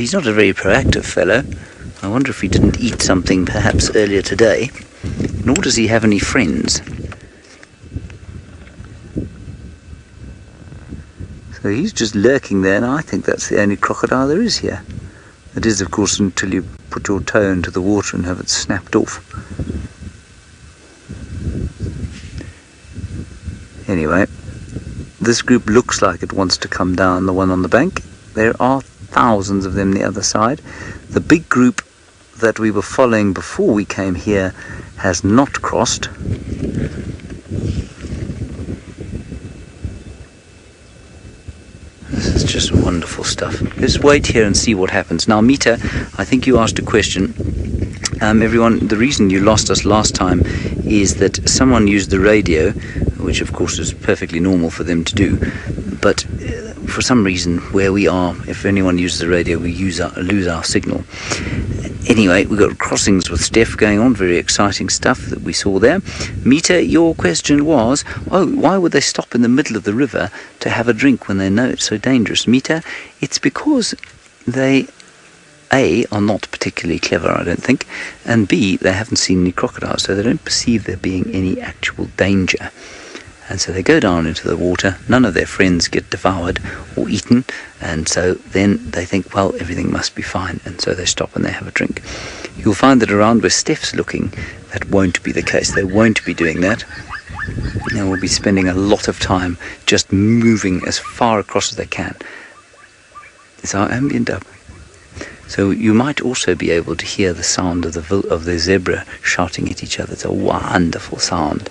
He's not a very proactive fellow. I wonder if he didn't eat something perhaps earlier today. Nor does he have any friends. So he's just lurking there, and I think that's the only crocodile there is here. It is, of course, until you put your toe into the water and have it snapped off. Anyway, this group looks like it wants to come down, the one on the bank. There are thousands of them the other side. The big group that we were following before we came here has not crossed. This is just wonderful stuff. Let's wait here and see what happens. Now, Mita, I think you asked a question. Everyone, the reason you lost us last time is that someone used the radio, which of course is perfectly normal for them to do, but for some reason where we are, if anyone uses the radio, we lose our signal. Anyway, we've got crossings with Steph going on, very exciting stuff that we saw there. Mita, your question was, why would they stop in the middle of the river to have a drink when they know it's so dangerous? Mita, it's because they, A, are not particularly clever, I don't think, and B, they haven't seen any crocodiles, so they don't perceive there being any actual danger. And so they go down into the water, none of their friends get devoured or eaten, and so then they think, well, everything must be fine, and so they stop and they have a drink. You'll find that around where Steph's looking, that won't be the case. They won't be doing that. They will be spending a lot of time just moving as far across as they can. It's our ambient up. So you might also be able to hear the sound of the zebra shouting at each other. It's a wonderful sound.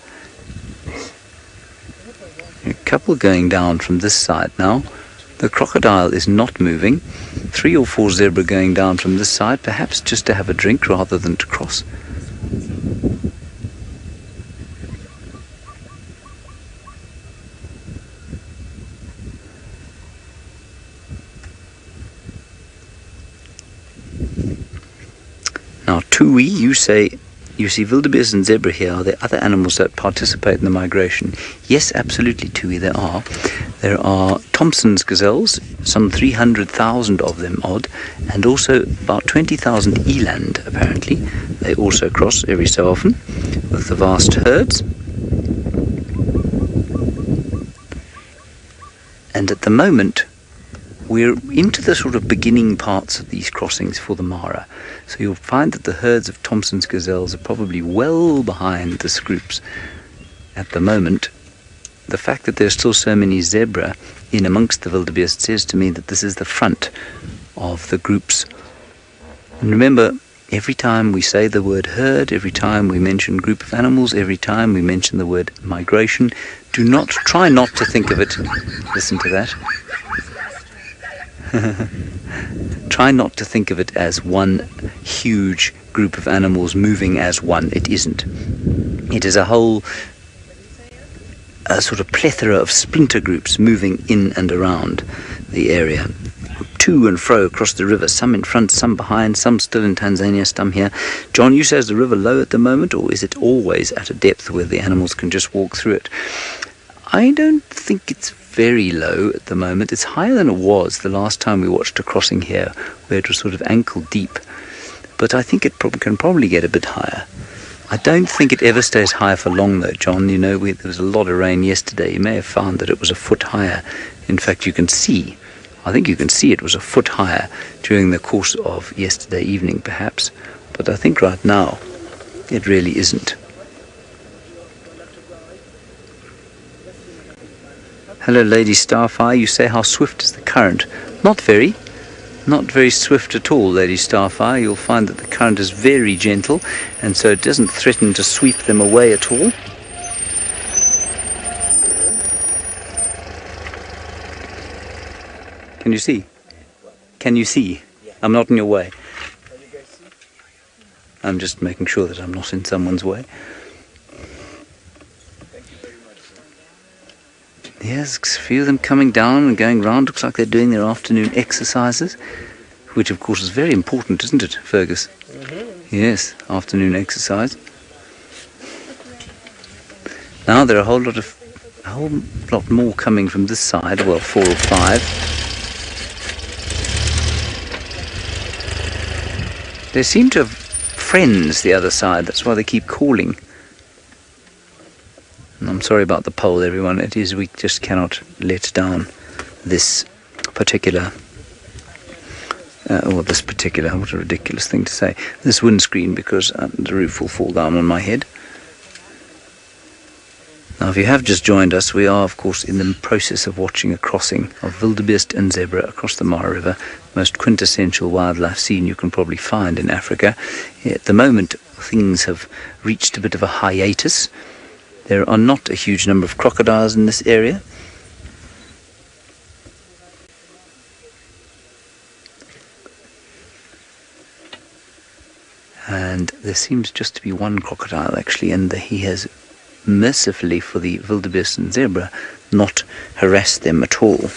A couple going down from this side now. The crocodile is not moving. 3 or 4 zebra going down from this side, perhaps just to have a drink rather than to cross. Now, Tui, you say, you see wildebeest and zebra here. Are there other animals that participate in the migration? Yes, absolutely, Tui, there are. There are Thompson's gazelles, some 300,000 of them odd, and also about 20,000 eland, apparently. They also cross every so often with the vast herds. And at the moment, we're into the sort of beginning parts of these crossings for the Mara. So you'll find that the herds of Thompson's gazelles are probably well behind this groups at the moment. The fact that there's still so many zebra in amongst the wildebeest says to me that this is the front of the groups. And remember, every time we say the word herd, every time we mention group of animals, every time we mention the word migration, try not to think of it. Listen to that. Try not to think of it as one huge group of animals moving as one. It isn't. It is a sort of plethora of splinter groups moving in and around the area, to and fro across the river, some in front, some behind, some still in Tanzania, some here. John, you say, is the river low at the moment, or is it always at a depth where the animals can just walk through it? I don't think it's very low at the moment. It's higher than it was the last time we watched a crossing here, where it was sort of ankle deep. But I think it can probably get a bit higher. I don't think it ever stays high for long, though, John. You know, there was a lot of rain yesterday. You may have found that it was a foot higher. In fact, I think you can see it was a foot higher during the course of yesterday evening, perhaps. But I think right now, it really isn't. Hello, Lady Starfire. You say, how swift is the current? Not very swift at all, Lady Starfire. You'll find that the current is very gentle, and so it doesn't threaten to sweep them away at all. Can you see? Can you see? I'm not in your way. I'm just making sure that I'm not in someone's way. Yes, a few of them coming down and going round. Looks like they're doing their afternoon exercises, which of course is very important, isn't it, Fergus? Mm-hmm. Yes, afternoon exercise. Now there are a whole lot more coming from this side. Well, 4 or 5. They seem to have friends the other side. That's why they keep calling. And I'm sorry about the pole, everyone. It is, we just cannot let down this particular, what a ridiculous thing to say, this windscreen, because the roof will fall down on my head. Now, if you have just joined us, we are, of course, in the process of watching a crossing of wildebeest and zebra across the Mara River, most quintessential wildlife scene you can probably find in Africa. At the moment, things have reached a bit of a hiatus. There are not a huge number of crocodiles in this area. And there seems just to be one crocodile, actually, and he has mercifully for the wildebeest and zebra not harassed them at all.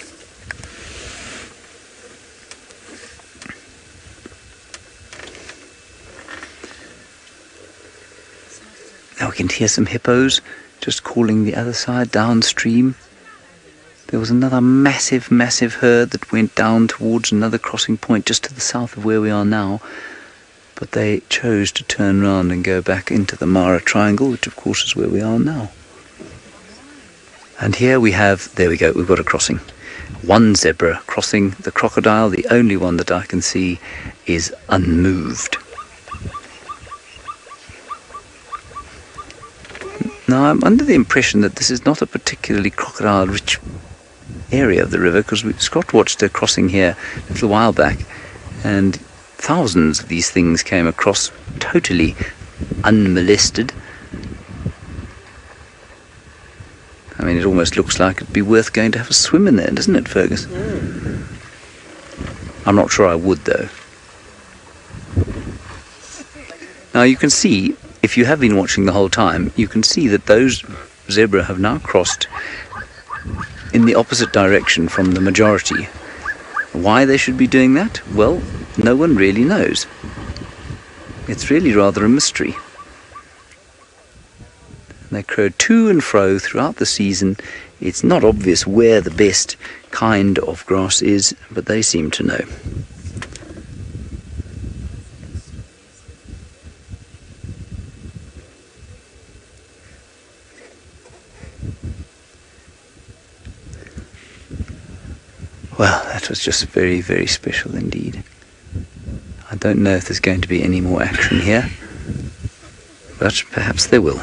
Now we can hear some hippos just calling the other side downstream. There was another massive herd that went down towards another crossing point just to the south of where we are now, but they chose to turn round and go back into the Mara Triangle, which of course is where we are now. And here we have, there we go, we've got a crossing. One zebra crossing. The crocodile, the only one that I can see, is unmoved. Now I'm under the impression that this is not a particularly crocodile-rich area of the river, because Scott watched a crossing here a little while back, and thousands of these things came across totally unmolested. I mean, it almost looks like it'd be worth going to have a swim in there, doesn't it, Fergus? I'm not sure I would, though. Now you can see, if you have been watching the whole time, you can see that those zebra have now crossed in the opposite direction from the majority. Why they should be doing that? Well, no one really knows. It's really rather a mystery. They crow to and fro throughout the season. It's not obvious where the best kind of grass is, but they seem to know. Well, that was just very, very special indeed. I don't know if there's going to be any more action here, but perhaps there will.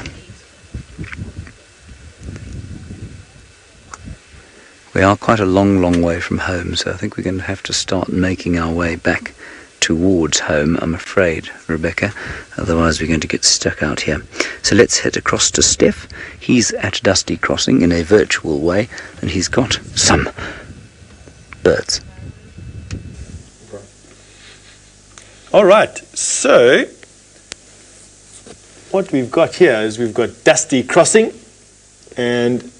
We are quite a long way from home, so I think we're going to have to start making our way back towards home, I'm afraid, Rebecca. Otherwise we're going to get stuck out here. So let's head across to Steph. He's at Dusty Crossing in a virtual way, and he's got some birds. All right, so what we've got here is we've got Dusty Crossing and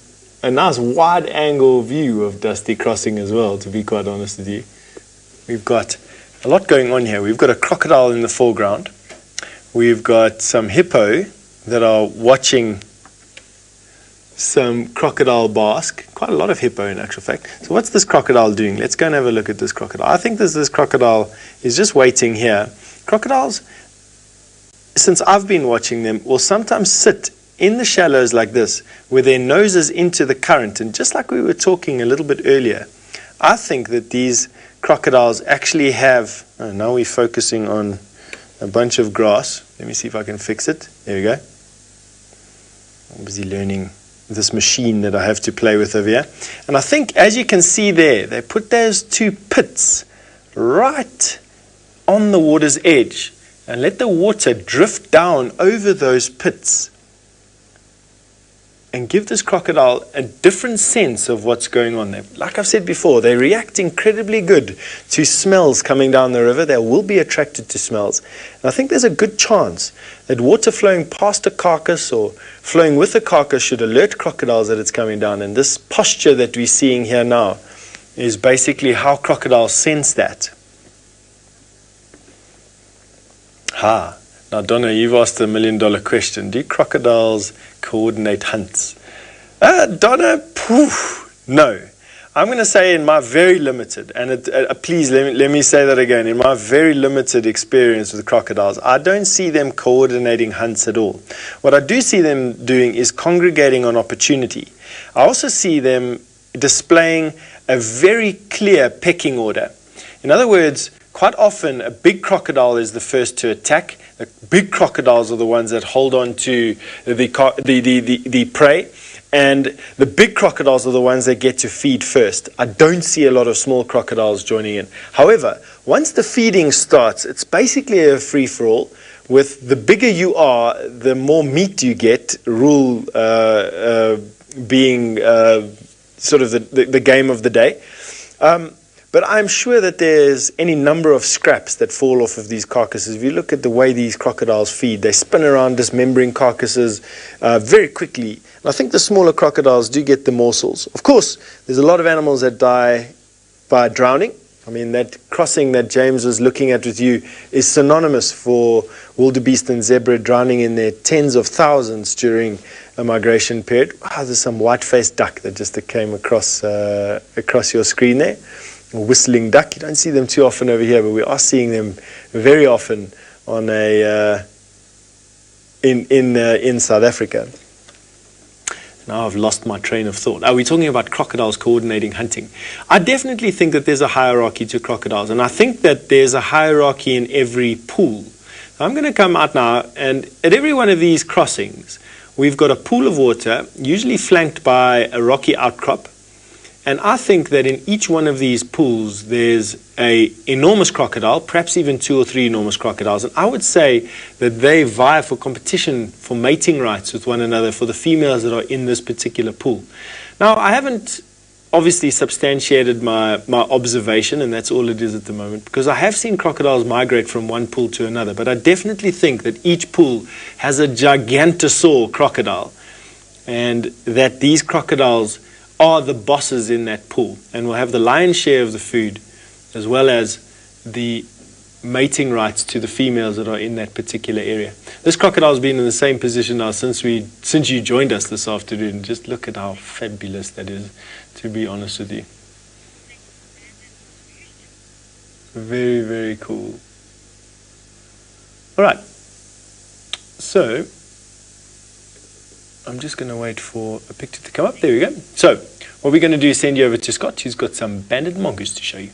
a nice wide angle view of Dusty Crossing as well, to be quite honest with you. We've got a lot going on here. We've got a crocodile in the foreground. We've got some hippo that are watching some crocodile bask. Quite a lot of hippo in actual fact. So what's this crocodile doing? Let's go and have a look at this crocodile. I think this crocodile is just waiting here. Crocodiles, since I've been watching them, will sometimes sit in the shallows like this, with their noses into the current. And just like we were talking a little bit earlier, I think that these crocodiles actually have, now we're focusing on a bunch of grass. Let me see if I can fix it. There we go. I'm busy learning this machine that I have to play with over here. And I think, as you can see there, they put those two pits right on the water's edge and let the water drift down over those pits and give this crocodile a different sense of what's going on there. Like I've said before, they react incredibly good to smells coming down the river. They will be attracted to smells. And I think there's a good chance that water flowing past a carcass or flowing with a carcass should alert crocodiles that it's coming down. And this posture that we're seeing here now is basically how crocodiles sense that. Now, Donna, you've asked a $1 million question. Do crocodiles coordinate hunts? Donna, no. I'm going to say in my very limited, and please let me say that again, in my very limited experience with crocodiles, I don't see them coordinating hunts at all. What I do see them doing is congregating on opportunity. I also see them displaying a very clear pecking order. In other words, quite often a big crocodile is the first to attack. The big crocodiles are the ones that hold on to the prey. And the big crocodiles are the ones that get to feed first. I don't see a lot of small crocodiles joining in. However, once the feeding starts, it's basically a free-for-all. With the bigger you are, the more meat you get, rule being sort of the game of the day. But I'm sure that there's any number of scraps that fall off of these carcasses. If you look at the way these crocodiles feed, they spin around dismembering carcasses very quickly. And I think the smaller crocodiles do get the morsels. Of course, there's a lot of animals that die by drowning. I mean, that crossing that James was looking at with you is synonymous for wildebeest and zebra drowning in their tens of thousands during a migration period. Wow, there's some white-faced duck that just came across your screen there. A whistling duck. You don't see them too often over here, but we are seeing them very often on in South Africa. Now I've lost my train of thought. Are we talking about crocodiles coordinating hunting? I definitely think that there's a hierarchy to crocodiles, and I think that there's a hierarchy in every pool. So I'm going to come out now, and at every one of these crossings, we've got a pool of water, usually flanked by a rocky outcrop. And I think that in each one of these pools, there's an enormous crocodile, perhaps even 2 or 3 enormous crocodiles. And I would say that they vie for competition for mating rights with one another for the females that are in this particular pool. Now, I haven't obviously substantiated my observation, and that's all it is at the moment, because I have seen crocodiles migrate from one pool to another. But I definitely think that each pool has a gigantosaur crocodile, and that these crocodiles are the bosses in that pool and will have the lion's share of the food as well as the mating rights to the females that are in that particular area. This crocodile's been in the same position now since you joined us this afternoon. Just look at how fabulous that is, to be honest with you. Very, very cool. All right. So I'm just going to wait for a picture to come up. There we go. So what we're going to do is send you over to Scott, who's got some banded mongoose to show you.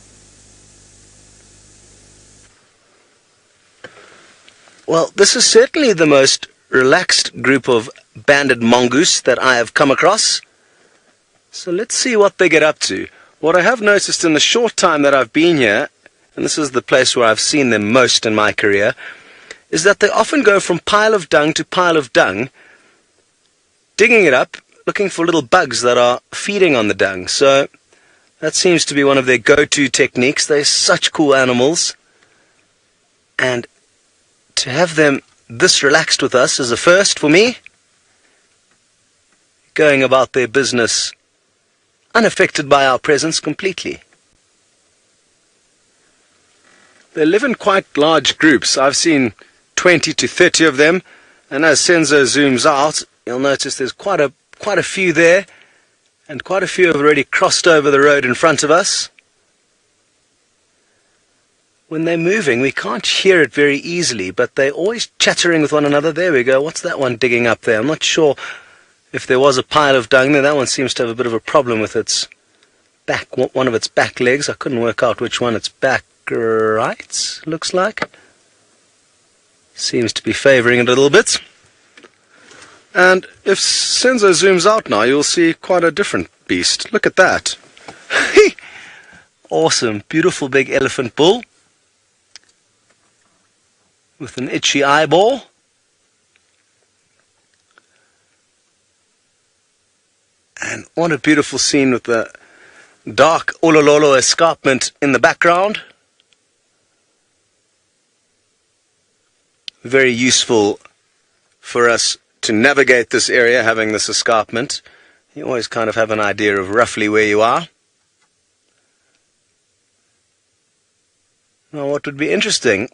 Well, this is certainly the most relaxed group of banded mongoose that I have come across. So let's see what they get up to. What I have noticed in the short time that I've been here, and this is the place where I've seen them most in my career, is that they often go from pile of dung to pile of dung, digging it up, looking for little bugs that are feeding on the dung. So that seems to be one of their go-to techniques. They're such cool animals. And to have them this relaxed with us is a first for me. Going about their business unaffected by our presence completely. They live in quite large groups. I've seen 20 to 30 of them. And as Senzo zooms out, you'll notice there's quite a few there, and quite a few have already crossed over the road in front of us. When they're moving, we can't hear it very easily, but they're always chattering with one another. There we go. What's that one digging up there? I'm not sure if there was a pile of dung there. That one seems to have a bit of a problem with its back, one of its back legs. I couldn't work out which one. It's back right, looks like. Seems to be favoring it a little bit. And if Senzo zooms out now, you'll see quite a different beast. Look at that. Awesome. Beautiful big elephant bull with an itchy eyeball. And what a beautiful scene with the dark Olololo escarpment in the background. Very useful for us to navigate this area, having this escarpment. You always kind of have an idea of roughly where you are. Now, what would be interesting,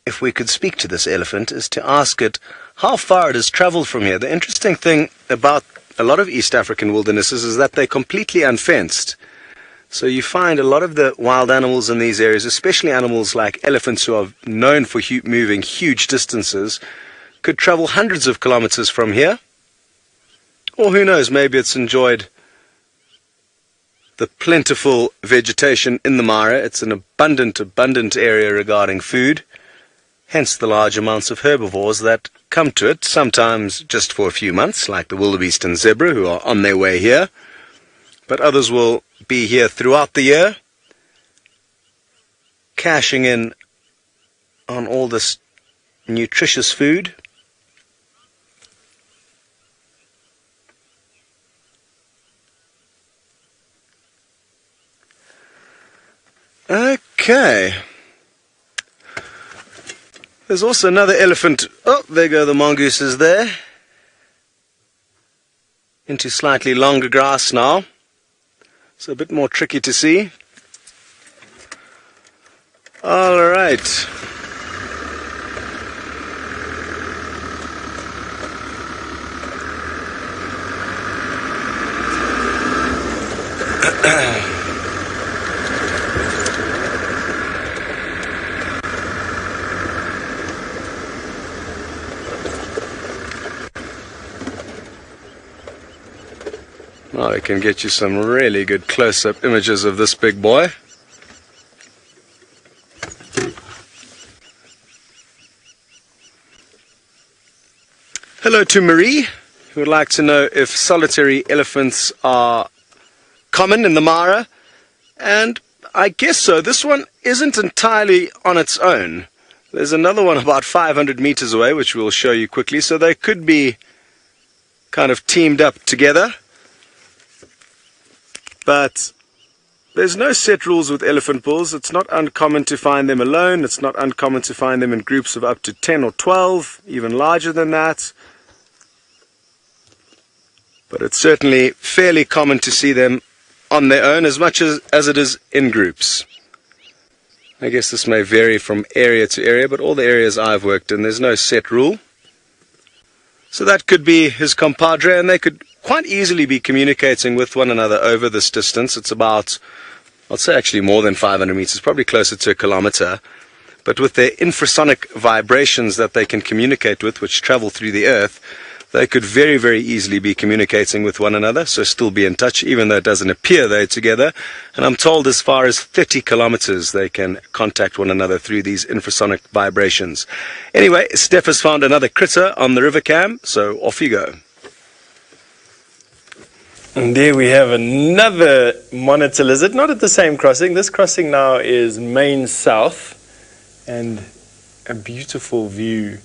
if we could speak to this elephant, is to ask it how far it has traveled from here. The interesting thing about a lot of East African wildernesses is that they're completely unfenced. So you find a lot of the wild animals in these areas, especially animals like elephants who are known for moving huge distances, could travel hundreds of kilometers from here. Or who knows, maybe it's enjoyed the plentiful vegetation in the Mara. It's an abundant area regarding food, hence the large amounts of herbivores that come to it, sometimes just for a few months, like the wildebeest and zebra who are on their way here. But others will be here throughout the year, cashing in on all this nutritious food. Okay. There's also another elephant. Oh, there go the mongooses there. Into slightly longer grass now. It's a bit more tricky to see. All right. Well, I can get you some really good close-up images of this big boy. Hello to Marie, who would like to know if solitary elephants are common in the Mara. And I guess so. This one isn't entirely on its own. There's another one about 500 meters away, which we'll show you quickly. So they could be kind of teamed up together. But there's no set rules with elephant bulls. It's not uncommon to find them alone. It's not uncommon to find them in groups of up to 10 or 12, even larger than that. But it's certainly fairly common to see them on their own as much as it is in groups. I guess this may vary from area to area, but all the areas I've worked in, there's no set rule. So that could be his compadre, and they could quite easily be communicating with one another over this distance. It's about, I'd say actually more than 500 meters, probably closer to a kilometer. But with their infrasonic vibrations that they can communicate with, which travel through the earth, they could very, very easily be communicating with one another, so still be in touch, even though it doesn't appear they're together. And I'm told as far as 30 kilometers they can contact one another through these infrasonic vibrations. Anyway, Steph has found another critter on the river cam, so off you go. And there we have another monitor lizard, not at the same crossing. This crossing now is main south, and a beautiful view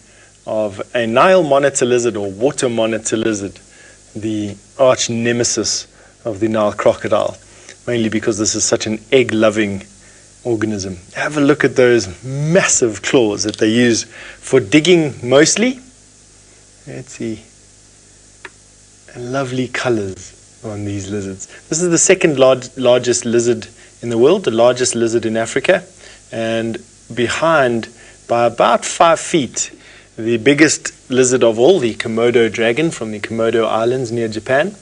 of a Nile monitor lizard or water monitor lizard, the arch nemesis of the Nile crocodile, mainly because this is such an egg-loving organism. Have a look at those massive claws that they use for digging mostly. Let's see. Lovely colors on these lizards. This is the second largest lizard in the world, the largest lizard in Africa, and behind by about 5 feet the biggest lizard of all, the Komodo dragon from the Komodo Islands near Japan.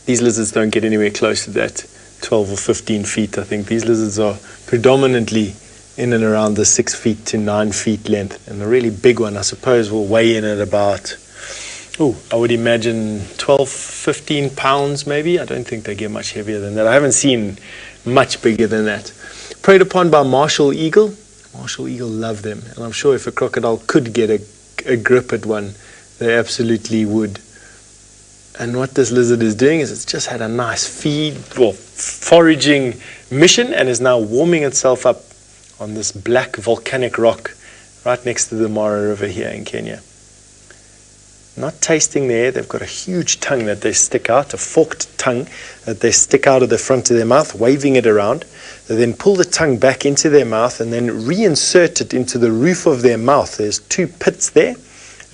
These lizards don't get anywhere close to that 12 or 15 feet. I think these lizards are predominantly in and around the 6 feet to 9 feet length. And the really big one, I suppose, will weigh in at about, I would imagine 12, 15 pounds maybe. I don't think they get much heavier than that. I haven't seen much bigger than that. Preyed upon by martial eagle. Martial eagle love them, and I'm sure if a crocodile could get a grip at one, they absolutely would. And what this lizard is doing is it's just had a nice foraging mission and is now warming itself up on this black volcanic rock right next to the Mara River here in Kenya. Not tasting the air, they've got a huge tongue that they stick out, a forked tongue that they stick out of the front of their mouth, waving it around. They then pull the tongue back into their mouth and then reinsert it into the roof of their mouth. There's 2 pits there,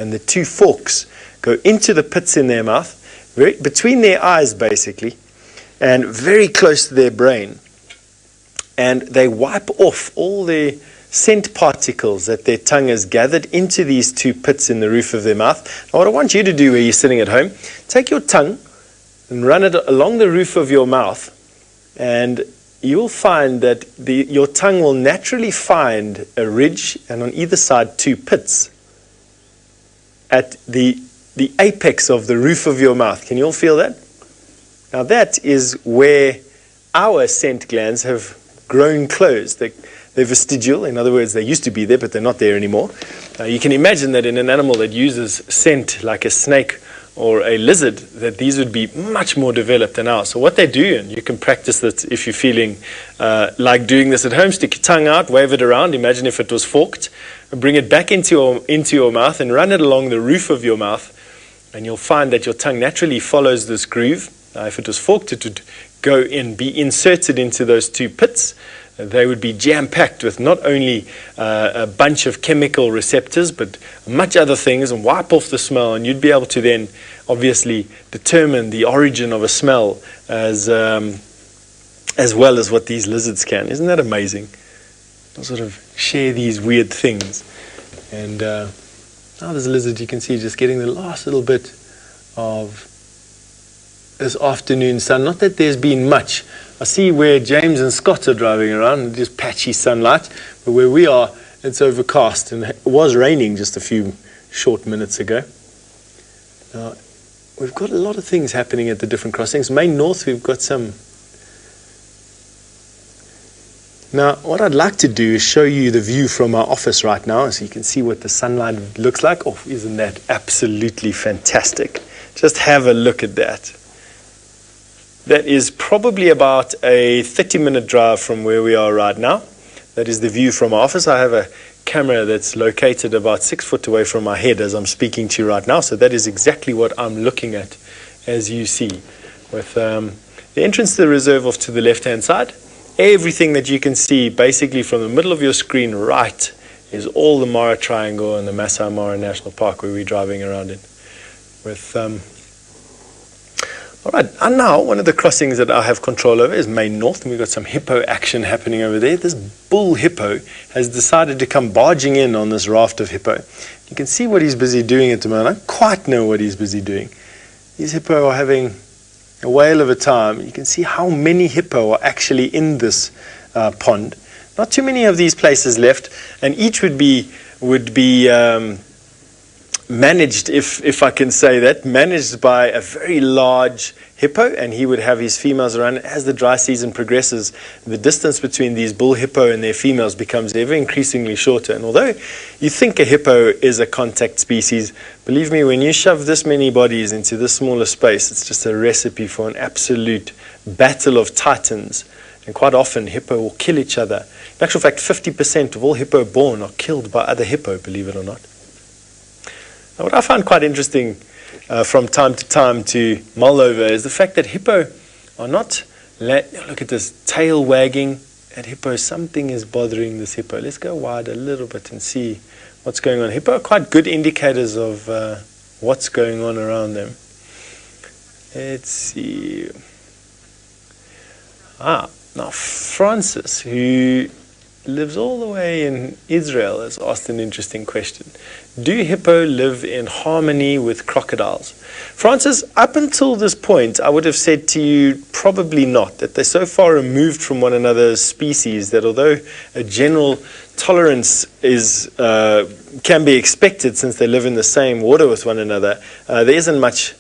and the 2 forks go into the pits in their mouth, between their eyes basically, and very close to their brain. And they wipe off all the scent particles that their tongue has gathered into these 2 pits in the roof of their mouth. Now what I want you to do where you're sitting at home, take your tongue and run it along the roof of your mouth And you'll find that your tongue will naturally find a ridge, and on either side 2 pits at the apex of the roof of your mouth. Can you all feel that? Now that is where our scent glands have grown closed. They're vestigial. In other words, they used to be there, but they're not there anymore. You can imagine that in an animal that uses scent like a snake or a lizard, that these would be much more developed than ours. So what they do, and you can practice this if you're feeling like doing this at home, stick your tongue out, wave it around. Imagine if it was forked. Bring it back into your mouth and run it along the roof of your mouth. And you'll find that your tongue naturally follows this groove. If it was forked, it would go in, be inserted into those 2 pits. They would be jam-packed with not only a bunch of chemical receptors, but much other things, and wipe off the smell. And you'd be able to then obviously determine the origin of a smell as well as what these lizards can. Isn't that amazing? They'll sort of share these weird things. And now there's a lizard, you can see, just getting the last little bit of this afternoon sun. Not that there's been much. I see where James and Scott are driving around, just patchy sunlight. But where we are, it's overcast, and it was raining just a few short minutes ago. Now, we've got a lot of things happening at the different crossings. Main North, we've got some. Now, what I'd like to do is show you the view from our office right now, so you can see what the sunlight looks like. Oh, isn't that absolutely fantastic? Just have a look at that. That is probably about a 30-minute drive from where we are right now. That is the view from our office. I have a camera that's located about 6 foot away from my head as I'm speaking to you right now. So that is exactly what I'm looking at, as you see. With the entrance to the reserve off to the left-hand side, everything that you can see basically from the middle of your screen right is all the Mara Triangle and the Masai Mara National Park where we're driving around in. All right, and now one of the crossings that I have control over is Main North, and we've got some hippo action happening over there. This bull hippo has decided to come barging in on this raft of hippo. You can see what he's busy doing at the moment. I don't quite know what he's busy doing. These hippo are having a whale of a time. You can see how many hippo are actually in this pond. Not too many of these places left, and each would be managed, if I can say that, managed by a very large hippo, and he would have his females around. As the dry season progresses, the distance between these bull hippo and their females becomes ever increasingly shorter. And although you think a hippo is a contact species, believe me, when you shove this many bodies into this smaller space, it's just a recipe for an absolute battle of titans. And quite often, hippo will kill each other. In actual fact, 50% of all hippo born are killed by other hippo, believe it or not. Now, what I find quite interesting from time to time to mull over is the fact that hippo are not, look at this tail wagging at hippo. Something is bothering this hippo. Let's go wide a little bit and see what's going on. Hippo are quite good indicators of what's going on around them. Let's see. Now Francis, who lives all the way in Israel, has asked an interesting question. Do hippo live in harmony with crocodiles? Francis, up until this point, I would have said to you probably not, that they're so far removed from one another as species that although a general tolerance is can be expected since they live in the same water with one another, there isn't much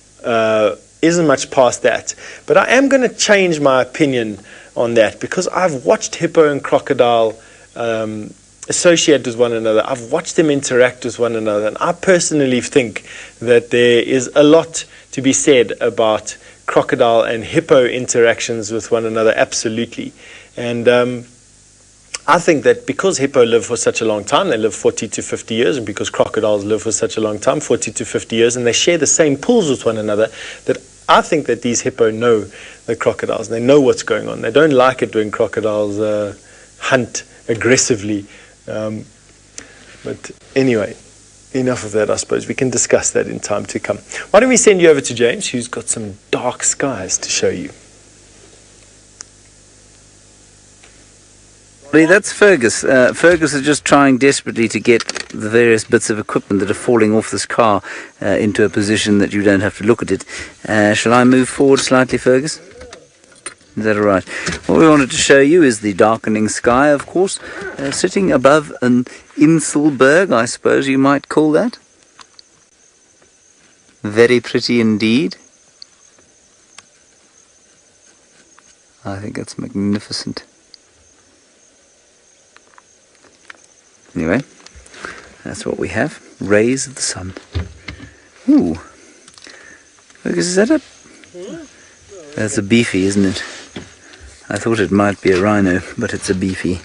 past that. But I am going to change my opinion on that because I've watched hippo and crocodile associate with one another. I've watched them interact with one another, and I personally think that there is a lot to be said about crocodile and hippo interactions with one another, absolutely. And I think that because hippo live for such a long time, they live 40 to 50 years, and because crocodiles live for such a long time, 40 to 50 years, and they share the same pools with one another, that I think that these hippo know the crocodiles. They know what's going on. They don't like it when crocodiles hunt aggressively. But anyway, enough of that, I suppose. We can discuss that in time to come. Why don't we send you over to James, who's got some dark skies to show you. That's Fergus. Fergus is just trying desperately to get the various bits of equipment that are falling off this car into a position that you don't have to look at it. Shall I move forward slightly, Fergus? Is that all right? What we wanted to show you is the darkening sky, of course, sitting above an Inselberg, I suppose you might call that. Very pretty indeed. I think that's magnificent. Anyway, that's what we have. Rays of the sun. Ooh. Is that a... That's a beefy, isn't it? I thought it might be a rhino, but it's a beefy.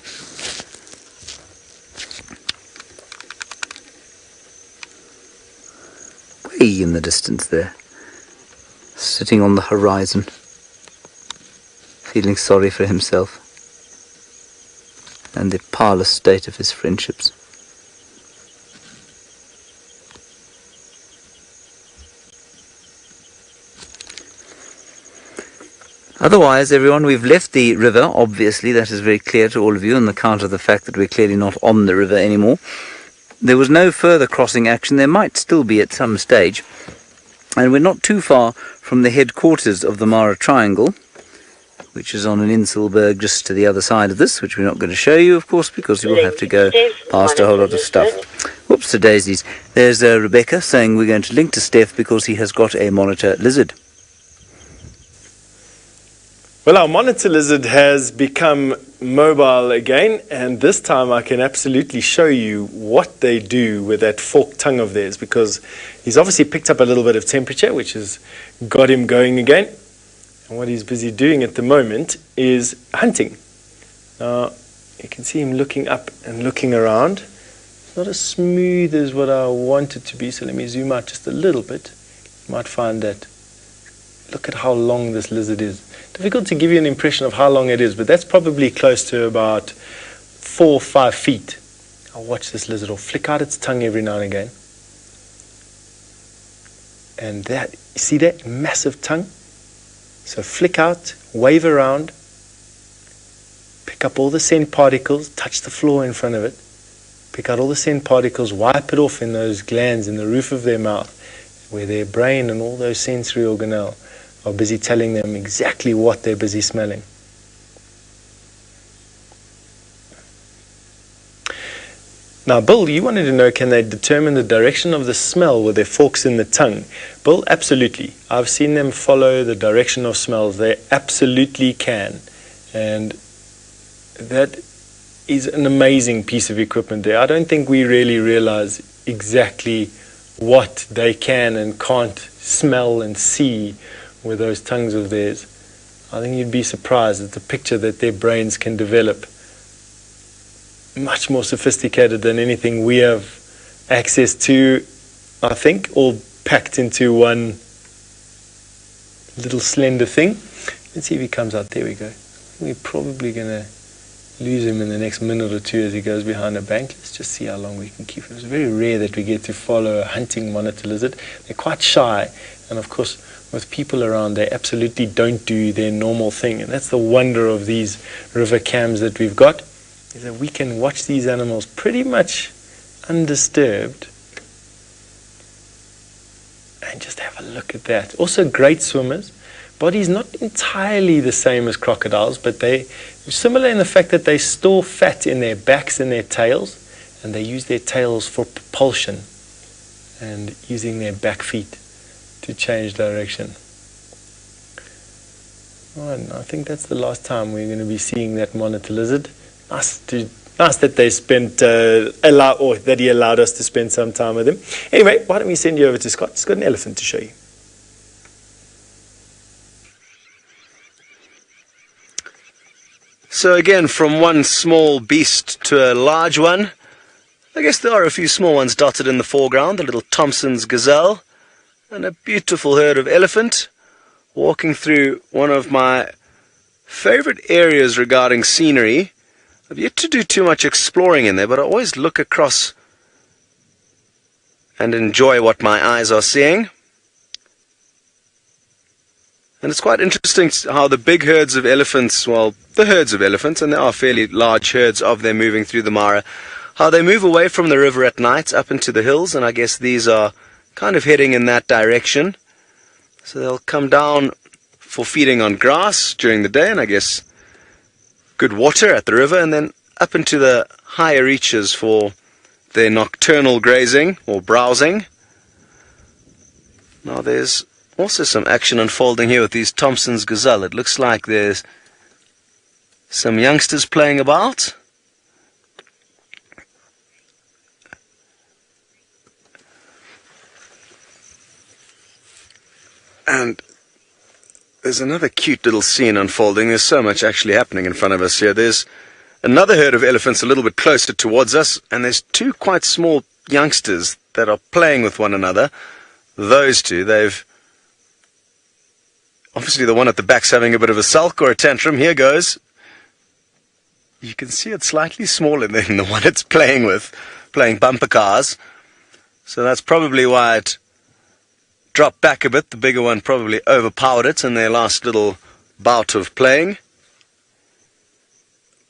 Way in the distance there. Sitting on the horizon. Feeling sorry for himself. And the parlous state of his friendships. Otherwise, everyone, we've left the river. Obviously, that is very clear to all of you on account of the fact that we're clearly not on the river anymore. There was no further crossing action. There might still be at some stage. And we're not too far from the headquarters of the Mara Triangle, which is on an Inselberg just to the other side of this, which we're not going to show you, of course, because you'll have to go past a whole lot of stuff. Whoops to daisies. There's Rebecca saying we're going to link to Steph because he has got a monitor lizard. Well, our monitor lizard has become mobile again, and this time I can absolutely show you what they do with that forked tongue of theirs, because he's obviously picked up a little bit of temperature, which has got him going again. And what he's busy doing at the moment is hunting. Now, you can see him looking up and looking around. It's not as smooth as what I want it to be, so let me zoom out just a little bit. You might find that. Look at how long this lizard is. Difficult to give you an impression of how long it is, but that's probably close to about 4 or 5 feet. I'll watch this lizard or flick out its tongue every now and again. And that, you see that massive tongue? So flick out, wave around, pick up all the scent particles, touch the floor in front of it, pick out all the scent particles, wipe it off in those glands in the roof of their mouth, where their brain and all those sensory organelles are busy telling them exactly what they're busy smelling. Now, Bill, you wanted to know, can they determine the direction of the smell with their forks in the tongue? Bill, absolutely. I've seen them follow the direction of smells. They absolutely can. And that is an amazing piece of equipment there. I don't think we really realize exactly what they can and can't smell and see with those tongues of theirs. I think you'd be surprised at the picture that their brains can develop. Much more sophisticated than anything we have access to, I think, all packed into one little slender thing. Let's see if he comes out. There we go. We're probably going to lose him in the next minute or two as he goes behind a bank. Let's just see how long we can keep him. It's very rare that we get to follow a hunting monitor lizard. They're quite shy, and of course with people around they absolutely don't do their normal thing, and that's the wonder of these river cams that we've got, is that we can watch these animals pretty much undisturbed and just have a look at that. Also great swimmers. Bodies not entirely the same as crocodiles, but they're similar in the fact that they store fat in their backs and their tails, and they use their tails for propulsion and using their back feet to change direction. Right, I think that's the last time we're going to be seeing that monitor lizard. Nice that they spent that he allowed us to spend some time with him. Anyway, why don't we send you over to Scott? He's got an elephant to show you. So again, from one small beast to a large one, I guess there are a few small ones dotted in the foreground, a little Thompson's gazelle, and a beautiful herd of elephant, walking through one of my favorite areas regarding scenery. I've yet to do too much exploring in there, but I always look across and enjoy what my eyes are seeing. And it's quite interesting how the big herds of elephants, well, the herds of elephants, and there are fairly large herds of them moving through the Mara, how they move away from the river at night up into the hills, and I guess these are kind of heading in that direction. So they'll come down for feeding on grass during the day, and I guess good water at the river, and then up into the higher reaches for their nocturnal grazing or browsing. Now there's also some action unfolding here with these Thompson's gazelle. It looks like there's some youngsters playing about. And there's another cute little scene unfolding. There's so much actually happening in front of us here. There's another herd of elephants a little bit closer towards us, and there's two quite small youngsters that are playing with one another. Those two, they've... Obviously the one at the back's having a bit of a sulk or a tantrum. Here goes. You can see it's slightly smaller than the one it's playing with, playing bumper cars. So that's probably why it dropped back a bit. The bigger one probably overpowered it in their last little bout of playing.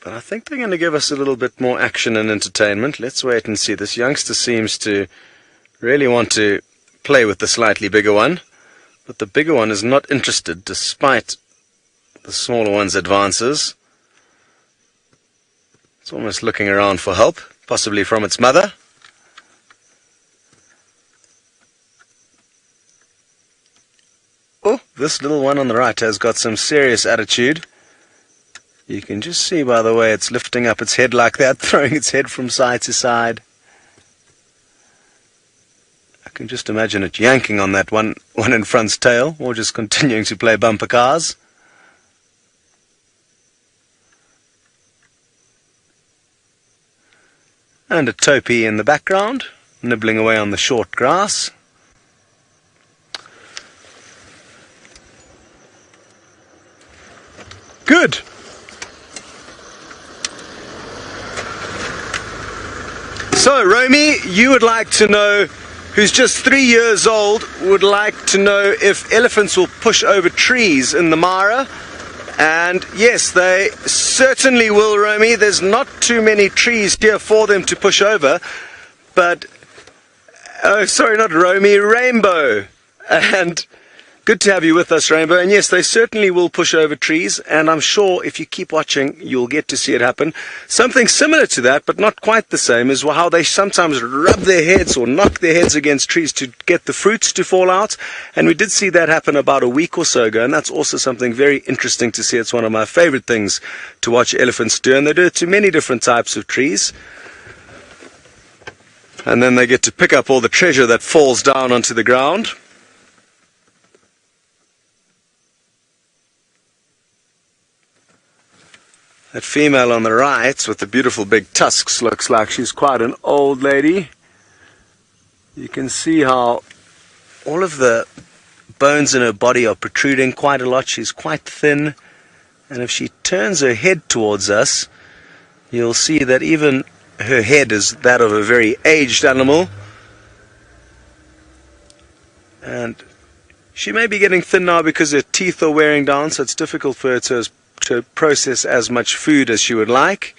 But I think they're going to give us a little bit more action and entertainment. Let's wait and see. This youngster seems to really want to play with the slightly bigger one. But the bigger one is not interested, despite the smaller one's advances. It's almost looking around for help, possibly from its mother. Oh, this little one on the right has got some serious attitude. You can just see by the way it's lifting up its head like that, throwing its head from side to side. I can just imagine it yanking on that one in front's tail, or just continuing to play bumper cars. And a topi in the background, nibbling away on the short grass. Good. So, Romy, you would like to know, who's just 3 years old, would like to know if elephants will push over trees in the Mara. And yes, they certainly will, Romy. There's not too many trees here for them to push over. But, oh, sorry, not Romy, Rainbow. And good to have you with us, Rainbow. And yes, they certainly will push over trees, and I'm sure if you keep watching, you'll get to see it happen. Something similar to that, but not quite the same, is how they sometimes rub their heads or knock their heads against trees to get the fruits to fall out. And we did see that happen about a week or so ago, and that's also something very interesting to see. It's one of my favorite things to watch elephants do, and they do it to many different types of trees. And then they get to pick up all the treasure that falls down onto the ground. That female on the right with the beautiful big tusks looks like she's quite an old lady. You can see how all of the bones in her body are protruding quite a lot. She's quite thin, and if she turns her head towards us, you'll see that even her head is that of a very aged animal. And she may be getting thin now because her teeth are wearing down, so it's difficult for her to process as much food as she would like.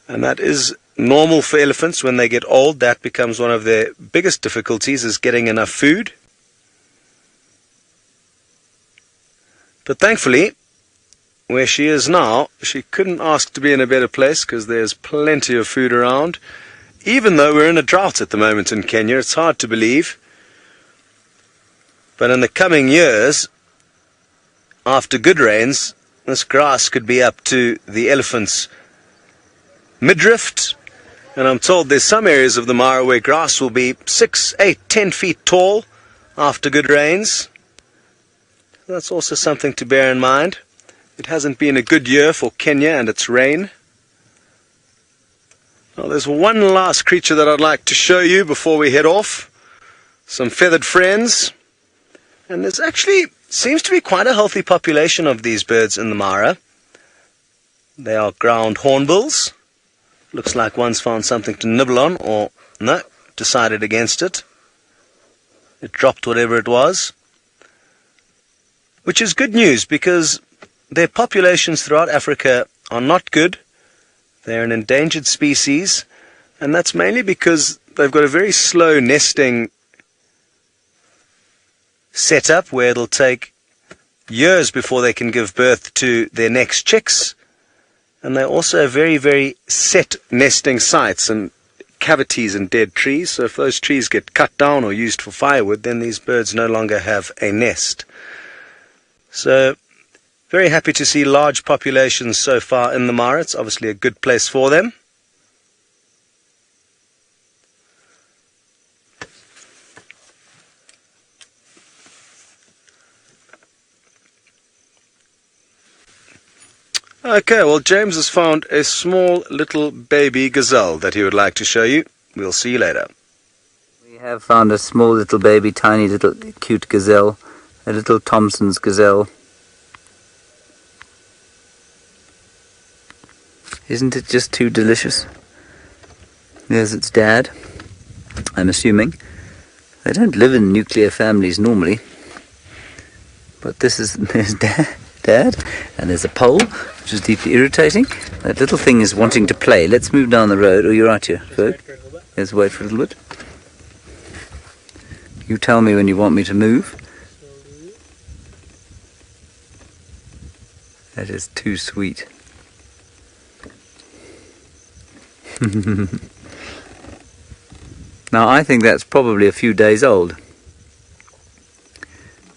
And that is normal for elephants. When they get old, that becomes one of their biggest difficulties, is getting enough food. But thankfully, where she is now, she couldn't ask to be in a better place, because there's plenty of food around. Even though we're in a drought at the moment in Kenya, it's hard to believe. But in the coming years, after good rains, this grass could be up to the elephant's midriff. And I'm told there's some areas of the Mara where grass will be 6, 8, 10 feet tall after good rains. That's also something to bear in mind. It hasn't been a good year for Kenya and its rain. Now there's one last creature that I'd like to show you before we head off. Some feathered friends. And there's actually seems to be quite a healthy population of these birds in the Mara. They are ground hornbills. Looks like one's found something to nibble on, or no, decided against it. It dropped whatever it was. Which is good news, because their populations throughout Africa are not good. They're an endangered species, and that's mainly because they've got a very slow nesting setup where it'll take years before they can give birth to their next chicks. And they're also very, very set nesting sites and cavities in dead trees. So if those trees get cut down or used for firewood, then these birds no longer have a nest. So very happy to see large populations so far in the Mara. It's obviously a good place for them. Okay, well, James has found a small little baby gazelle that he would like to show you. We'll see you later. We have found a small little baby, tiny little cute gazelle, a little Thompson's gazelle. Isn't it just too delicious? There's its dad, I'm assuming. They don't live in nuclear families normally, but there's dad, and there's a pole, which is deeply irritating. That little thing is wanting to play. Let's move down the road. Oh, you're right here, Ferg. Let's wait for a little bit. You tell me when you want me to move. That is too sweet. Now, I think that's probably a few days old. There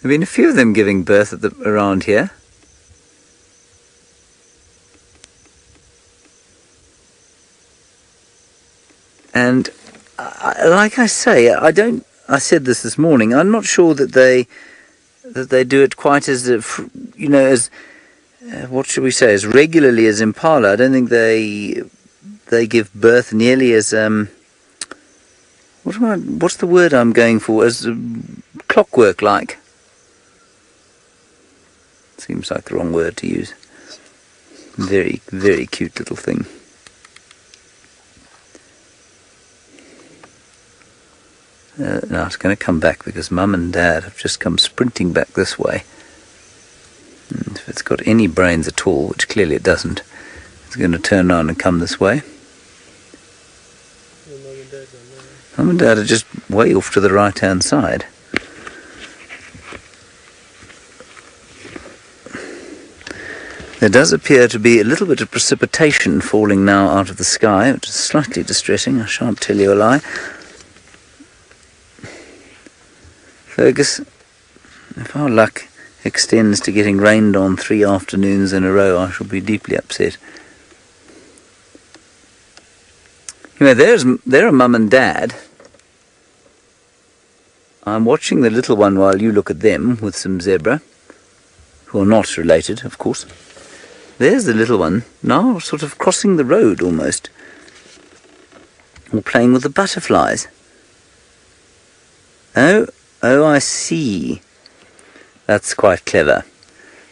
have been a few of them giving birth around here. And like I say, I said this morning. I'm not sure that they do it quite as as what should we say, as regularly as impala. I don't think they give birth nearly as what's the word I'm going for, as clockwork like. Seems like the wrong word to use. Very, very cute little thing. Now it's going to come back because Mum and Dad have just come sprinting back this way. And if it's got any brains at all, which clearly it doesn't, it's going to turn around and come this way. Mum and Dad are just way off to the right-hand side. There does appear to be a little bit of precipitation falling now out of the sky, which is slightly distressing, I shan't tell you a lie. Fergus, if our luck extends to getting rained on 3 afternoons in a row, I shall be deeply upset. There are Mum and Dad. I'm watching the little one while you look at them with some zebra, who are not related, of course. There's the little one, now sort of crossing the road almost, or playing with the butterflies. Oh, I see. That's quite clever.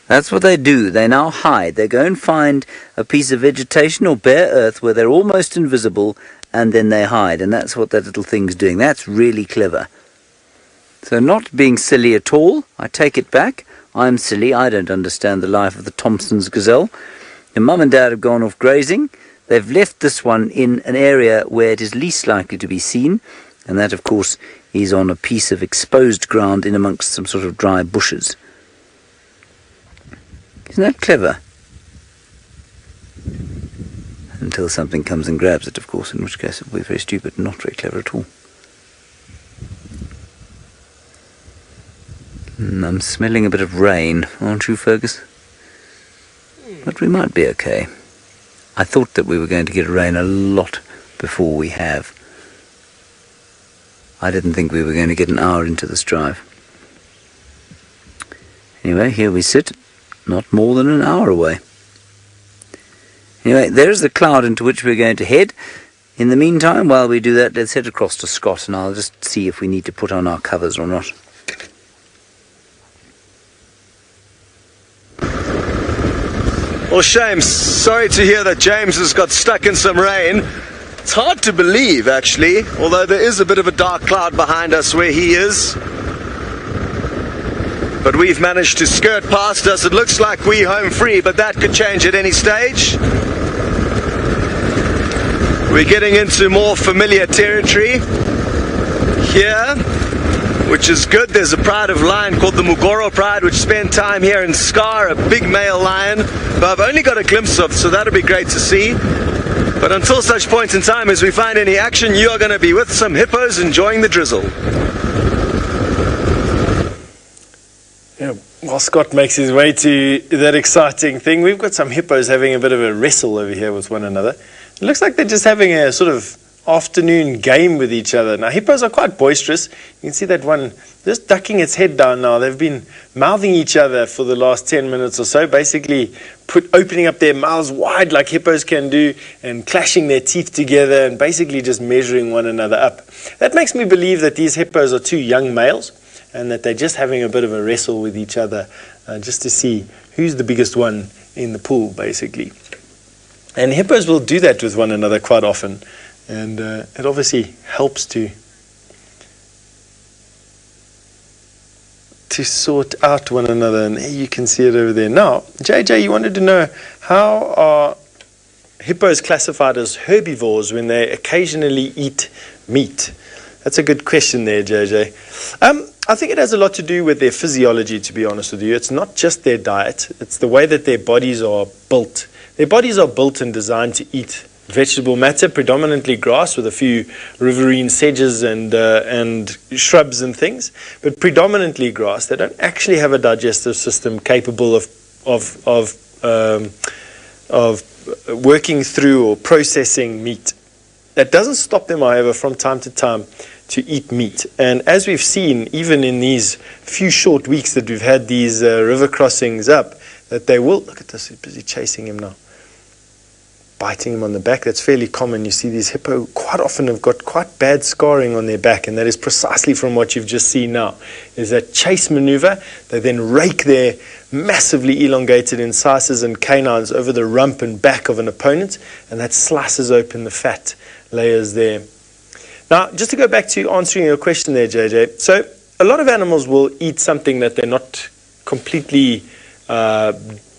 That's what they do. They now hide. They go and find a piece of vegetation or bare earth where they're almost invisible, and then they hide. And that's what that little thing's doing. That's really clever. So not being silly at all. I take it back. I'm silly. I don't understand the life of the Thompson's gazelle. And Mum and Dad have gone off grazing. They've left this one in an area where it is least likely to be seen. And that, of course, is on a piece of exposed ground in amongst some sort of dry bushes. Isn't that clever? Until something comes and grabs it, of course, in which case it will be very stupid and not very clever at all. I'm smelling a bit of rain, aren't you, Fergus? But we might be okay. I thought that we were going to get rain a lot before we have. I didn't think we were going to get an hour into this drive. Anyway, here we sit, not more than an hour away. Anyway, there's the cloud into which we're going to head. In the meantime, while we do that, let's head across to Scott, and I'll just see if we need to put on our covers or not. Well, shame. Sorry to hear that James has got stuck in some rain. It's hard to believe, actually, although there is a bit of a dark cloud behind us where he is. But we've managed to skirt past us. It looks like we're home free, but that could change at any stage. We're getting into more familiar territory. Here which is good. There's a pride of lion called the Mugoro pride, which spent time here in Scar, a big male lion, who I've only got a glimpse of, so that'll be great to see. But until such point in time as we find any action, you are going to be with some hippos enjoying the drizzle. Yeah, while Scott makes his way to that exciting thing, we've got some hippos having a bit of a wrestle over here with one another. It looks like they're just having a sort of afternoon game with each other. Now, hippos are quite boisterous. You can see that one just ducking its head down now. They've been mouthing each other for the last 10 minutes or so, basically opening up their mouths wide like hippos can do and clashing their teeth together and basically just measuring one another up. That makes me believe that these hippos are two young males and that they're just having a bit of a wrestle with each other just to see who's the biggest one in the pool, basically. And hippos will do that with one another quite often. And it obviously helps to sort out one another. And you can see it over there. Now, JJ, you wanted to know, how are hippos classified as herbivores when they occasionally eat meat? That's a good question there, JJ. I think it has a lot to do with their physiology, to be honest with you. It's not just their diet. It's the way that their bodies are built. Their bodies are built and designed to eat vegetable matter, predominantly grass with a few riverine sedges and shrubs and things, but predominantly grass. They don't actually have a digestive system capable of working through or processing meat. That doesn't stop them, however, from time to time to eat meat. And as we've seen, even in these few short weeks that we've had these river crossings up, that they will, look at this, he's busy chasing him now, biting him on the back. That's fairly common. You see these hippo quite often have got quite bad scarring on their back, and that is precisely from what you've just seen now. Is that chase maneuver. They then rake their massively elongated incisors and canines over the rump and back of an opponent, and that slices open the fat layers there. Now, just to go back to answering your question there, JJ. So a lot of animals will eat something that they're not completely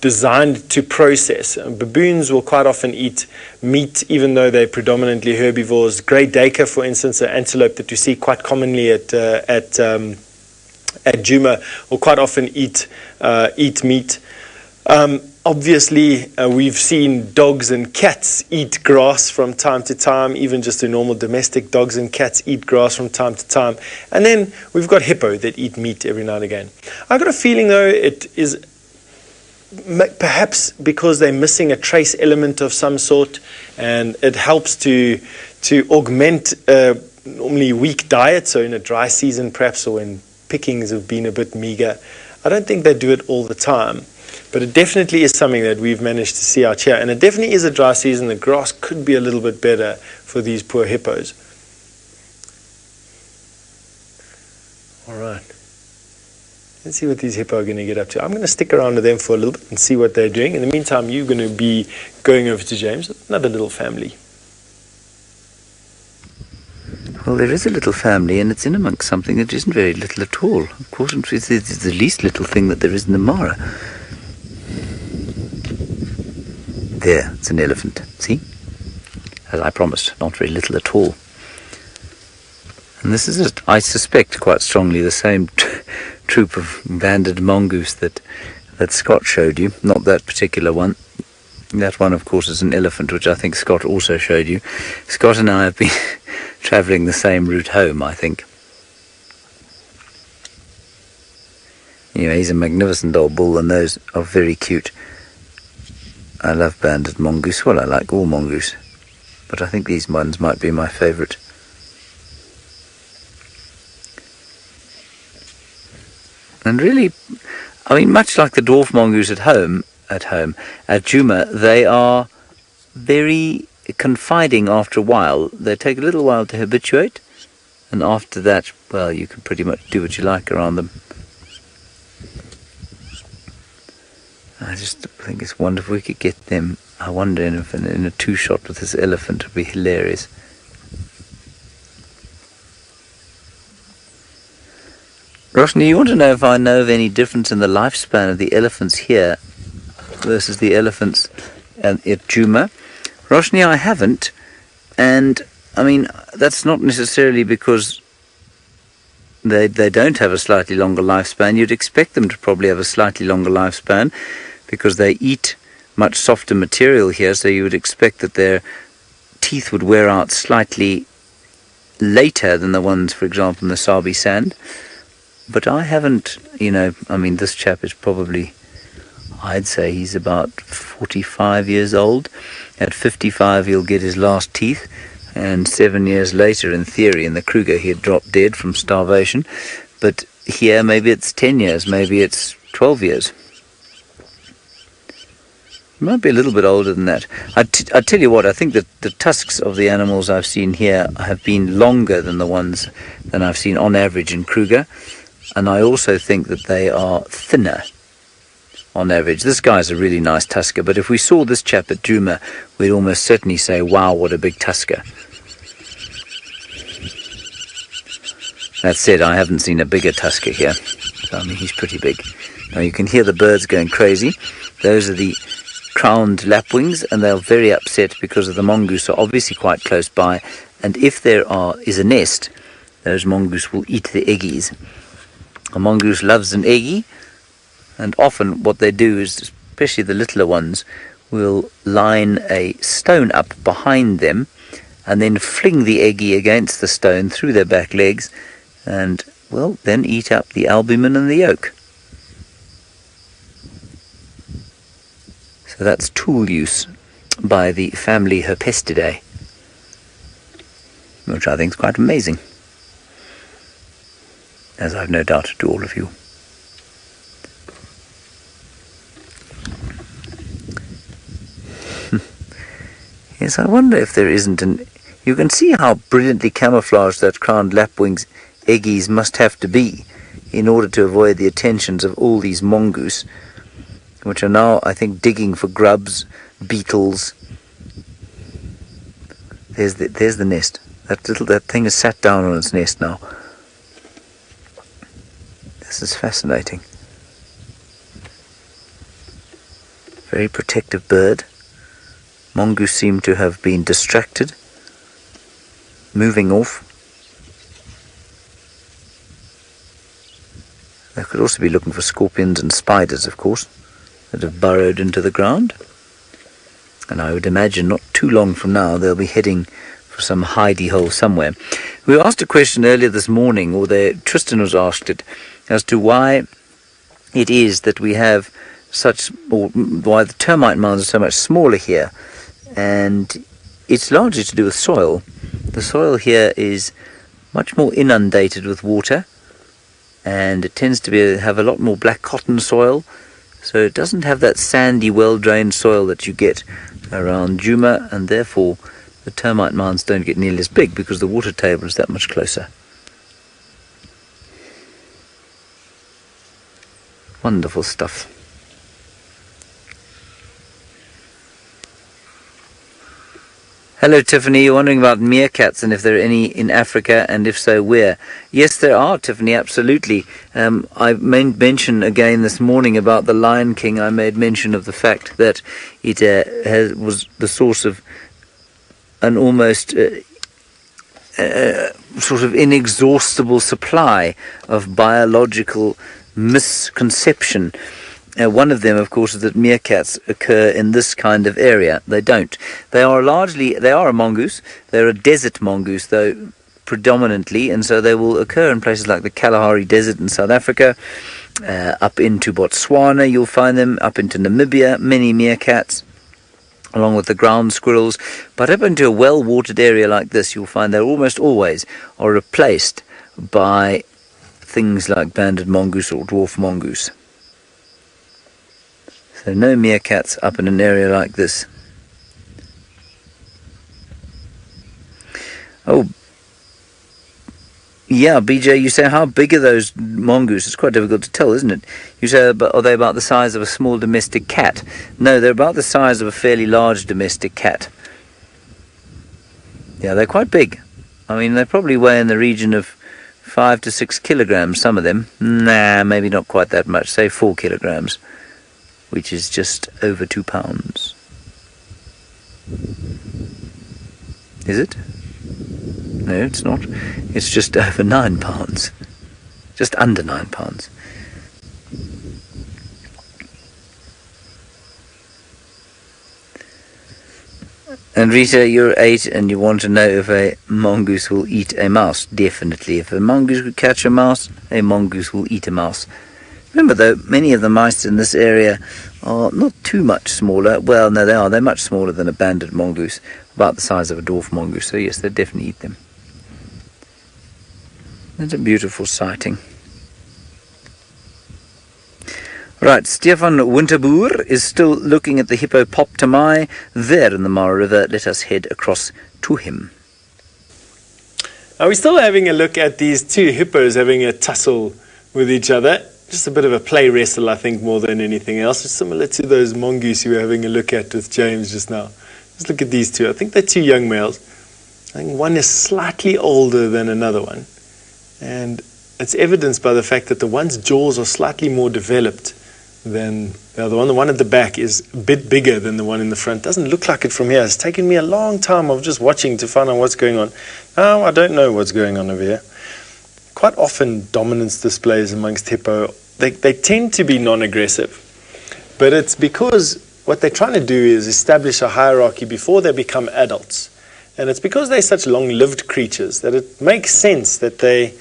designed to process. Baboons will quite often eat meat, even though they're predominantly herbivores. Grey Daker, for instance, an antelope that you see quite commonly at Djuma, will quite often eat meat. Obviously, we've seen dogs and cats eat grass from time to time. Even just the normal domestic dogs and cats eat grass from time to time. And then we've got hippo that eat meat every now and again. I've got a feeling, though, it is perhaps because they're missing a trace element of some sort, and it helps to augment normally weak diet. So in a dry season, perhaps, or when pickings have been a bit meager, I don't think they do it all the time, but it definitely is something that we've managed to see out here. And it definitely is a dry season. The grass could be a little bit better for these poor hippos. All right. Let's see what these hippo are going to get up to. I'm going to stick around with them for a little bit and see what they're doing. In the meantime, you're going to be going over to James, another little family. Well, there is a little family, and it's in amongst something that isn't very little at all. Of course, it's the least little thing that there is in the Mara. There, it's an elephant. See? As I promised, not very little at all. And this is, I suspect quite strongly, the same troop of banded mongoose that Scott showed you. Not that particular one. That one, of course, is an elephant, which I think Scott also showed you. Scott and I have been travelling the same route home, I think. Anyway, he's a magnificent old bull, and those are very cute. I love banded mongoose. Well, I like all mongoose, but I think these ones might be my favourite. And really, I mean, much like the dwarf mongoose at Djuma, they are very confiding after a while. They take a little while to habituate, and after that, well, you can pretty much do what you like around them. I just think it's wonderful if we could get them. I wonder if in a two-shot with this elephant would be hilarious. Roshni, you want to know if I know of any difference in the lifespan of the elephants here versus the elephants at Djuma? Roshni, I haven't, and I mean, that's not necessarily because they don't have a slightly longer lifespan. You'd expect them to probably have a slightly longer lifespan because they eat much softer material here, so you would expect that their teeth would wear out slightly later than the ones, for example, in the Sabi sand. But I haven't, this chap is probably, I'd say he's about 45 years old. At 55 he'll get his last teeth, and 7 years later, in theory, in the Kruger, he'd drop dead from starvation. But here, maybe it's 10 years, maybe it's 12 years. It might be a little bit older than that. I tell you what, I think that the tusks of the animals I've seen here have been longer than the ones than I've seen on average in Kruger. And I also think that they are thinner on average. This guy's a really nice tusker, but if we saw this chap at Djuma, we'd almost certainly say, wow, what a big tusker. That said, I haven't seen a bigger tusker here. So, he's pretty big. Now you can hear the birds going crazy. Those are the crowned lapwings, and they're very upset because of the mongoose are obviously quite close by, and if there is a nest, those mongoose will eat the eggies. A mongoose loves an eggie, and often what they do is, especially the littler ones, will line a stone up behind them and then fling the eggie against the stone through their back legs and, well, then eat up the albumin and the yolk. So that's tool use by the family Herpestidae, which I think is quite amazing, as I've no doubt to all of you. Yes, I wonder if there isn't an... You can see how brilliantly camouflaged that crowned lapwing's eggies must have to be in order to avoid the attentions of all these mongoose, which are now, I think, digging for grubs, beetles. There's the nest. That thing is sat down on its nest now. This is fascinating. Very protective bird. Mongoose seem to have been distracted, moving off. They could also be looking for scorpions and spiders, of course, that have burrowed into the ground. And I would imagine not too long from now they'll be heading for some hidey hole somewhere. We were asked a question earlier this morning, or Tristan was asked it, as to why it is that we have or why the termite mounds are so much smaller here. And it's largely to do with soil. The soil here is much more inundated with water, and it tends to have a lot more black cotton soil, so it doesn't have that sandy, well-drained soil that you get around Djuma, and therefore the termite mounds don't get nearly as big because the water table is that much closer. Wonderful stuff. Hello Tiffany, you're wondering about meerkats and if there are any in Africa, and if so, where? Yes, there are, Tiffany, absolutely. I mentioned again this morning about the Lion King. I made mention of the fact that it was the source of an almost sort of inexhaustible supply of biological misconception. One of them, of course, is that meerkats occur in this kind of area. They don't. They are a mongoose. They're a desert mongoose, though, predominantly, and so they will occur in places like the Kalahari Desert in South Africa, up into Botswana, you'll find them, up into Namibia, many meerkats, along with the ground squirrels. But up into a well-watered area like this, you'll find they almost always are replaced by things like banded mongoose or dwarf mongoose. So no meerkats up in an area like this. Oh, yeah, BJ, you say, how big are those mongoose? It's quite difficult to tell, isn't it? You say, are they about the size of a small domestic cat? No, they're about the size of a fairly large domestic cat. Yeah, they're quite big. I mean, they probably weigh in the region of 5 to 6 kilograms, some of them. Nah, maybe not quite that much, say 4 kilograms. Which is just over 2 pounds. Is it? No, it's not. It's just over 9 pounds. just under 9 pounds. And Rita, you're 8 and you want to know if a mongoose will eat a mouse. Definitely. If a mongoose could catch a mouse, a mongoose will eat a mouse. Remember though, many of the mice in this area are not too much smaller. Well, no, they are. They're much smaller than a banded mongoose, about the size of a dwarf mongoose. So yes, they definitely eat them. It's a beautiful sighting. Right, Stefan Winterboer is still looking at the hippopotami there in the Mara River. Let us head across to him. Now we're still having a look at these two hippos having a tussle with each other. Just a bit of a play wrestle, I think, more than anything else. It's similar to those mongoose you were having a look at with James just now. Let's look at these two. I think they're two young males. I think one is slightly older than another one. And it's evidenced by the fact that the one's jaws are slightly more developed than the other one. The one at the back is a bit bigger than the one in the front. Doesn't look like it from here. It's taken me a long time of just watching to find out what's going on. Now I don't know what's going on over here. Quite often dominance displays amongst hippo, they tend to be non-aggressive. But it's because what they're trying to do is establish a hierarchy before they become adults. And it's because they're such long-lived creatures that it makes sense that they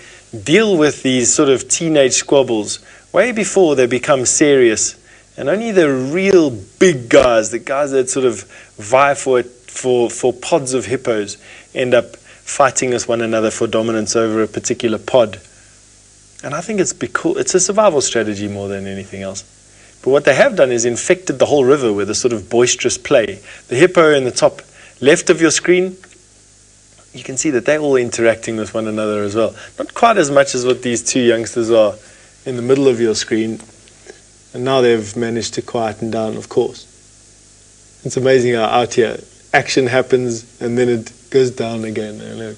deal with these sort of teenage squabbles way before they become serious. And only the real big guys, the guys that sort of vie for pods of hippos, end up fighting with one another for dominance over a particular pod. And I think it's a survival strategy more than anything else. But what they have done is infected the whole river with a sort of boisterous play. The hippo in the top left of your screen, you can see that they're all interacting with one another as well. Not quite as much as what these two youngsters are in the middle of your screen. And now they've managed to quieten down, of course. It's amazing how out here action happens and then it goes down again. And look.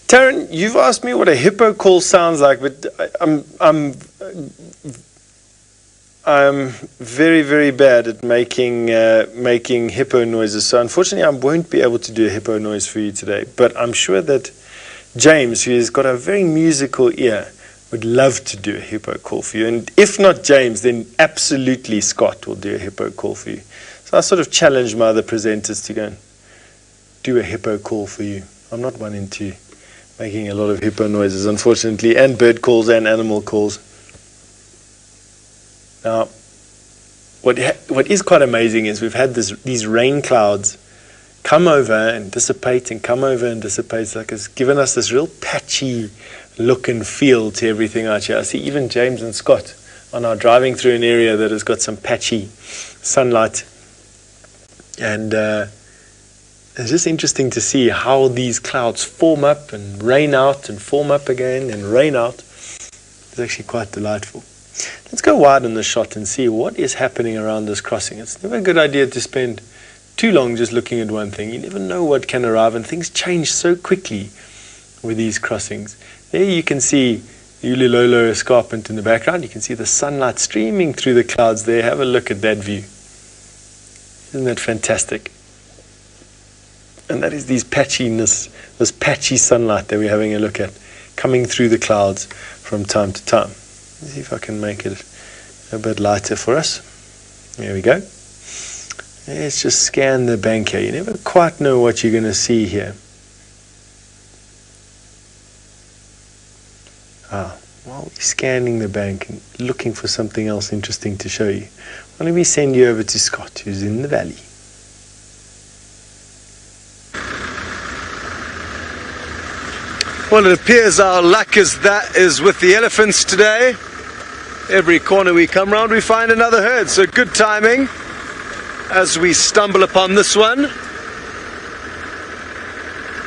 Taryn, you've asked me what a hippo call sounds like, but I'm very, very bad at making hippo noises. So unfortunately, I won't be able to do a hippo noise for you today. But I'm sure that James, who has got a very musical ear, would love to do a hippo call for you. And if not James, then absolutely Scott will do a hippo call for you. So I sort of challenged my other presenters to go and do a hippo call for you. I'm not one into making a lot of hippo noises, unfortunately, and bird calls and animal calls. Now, what is quite amazing is we've had these rain clouds come over and dissipate and come over and dissipate. It's like it's given us this real patchy look and feel to everything out here. I see even James and Scott are now driving through an area that has got some patchy sunlight. And it's just interesting to see how these clouds form up and rain out and form up again and rain out. It's actually quite delightful. Let's go wide in the shot and see what is happening around this crossing. It's never a good idea to spend too long just looking at one thing. You never know what can arrive, and things change so quickly with these crossings. There you can see Ulilolo Escarpment in the background. You can see the sunlight streaming through the clouds there. Have a look at that view. Isn't that fantastic? And that is this patchy sunlight that we're having a look at, coming through the clouds from time to time. Let's see if I can make it a bit lighter for us. There we go. Let's just scan the bank here. You never quite know what you're going to see here. While we're scanning the bank and looking for something else interesting to show you, well, let me send you over to Scott, who's in the valley. Well, it appears our luck is with the elephants today. Every corner we come round, we find another herd. So good timing as we stumble upon this one.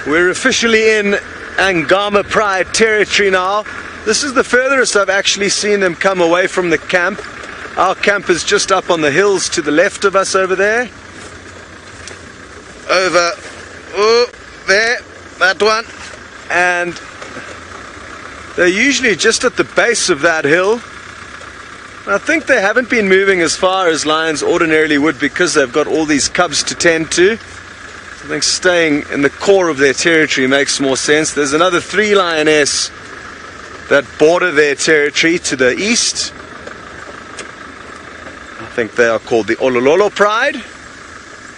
We're officially in Agama Pride territory now. This is the furthest I've actually seen them come away from the camp. Our camp is just up on the hills to the left of us over there. There, that one. And they're usually just at the base of that hill. I think they haven't been moving as far as lions ordinarily would because they've got all these cubs to tend to. I think staying in the core of their territory makes more sense. There's another 3 lioness that border their territory to the east. I think they are called the Olololo Pride.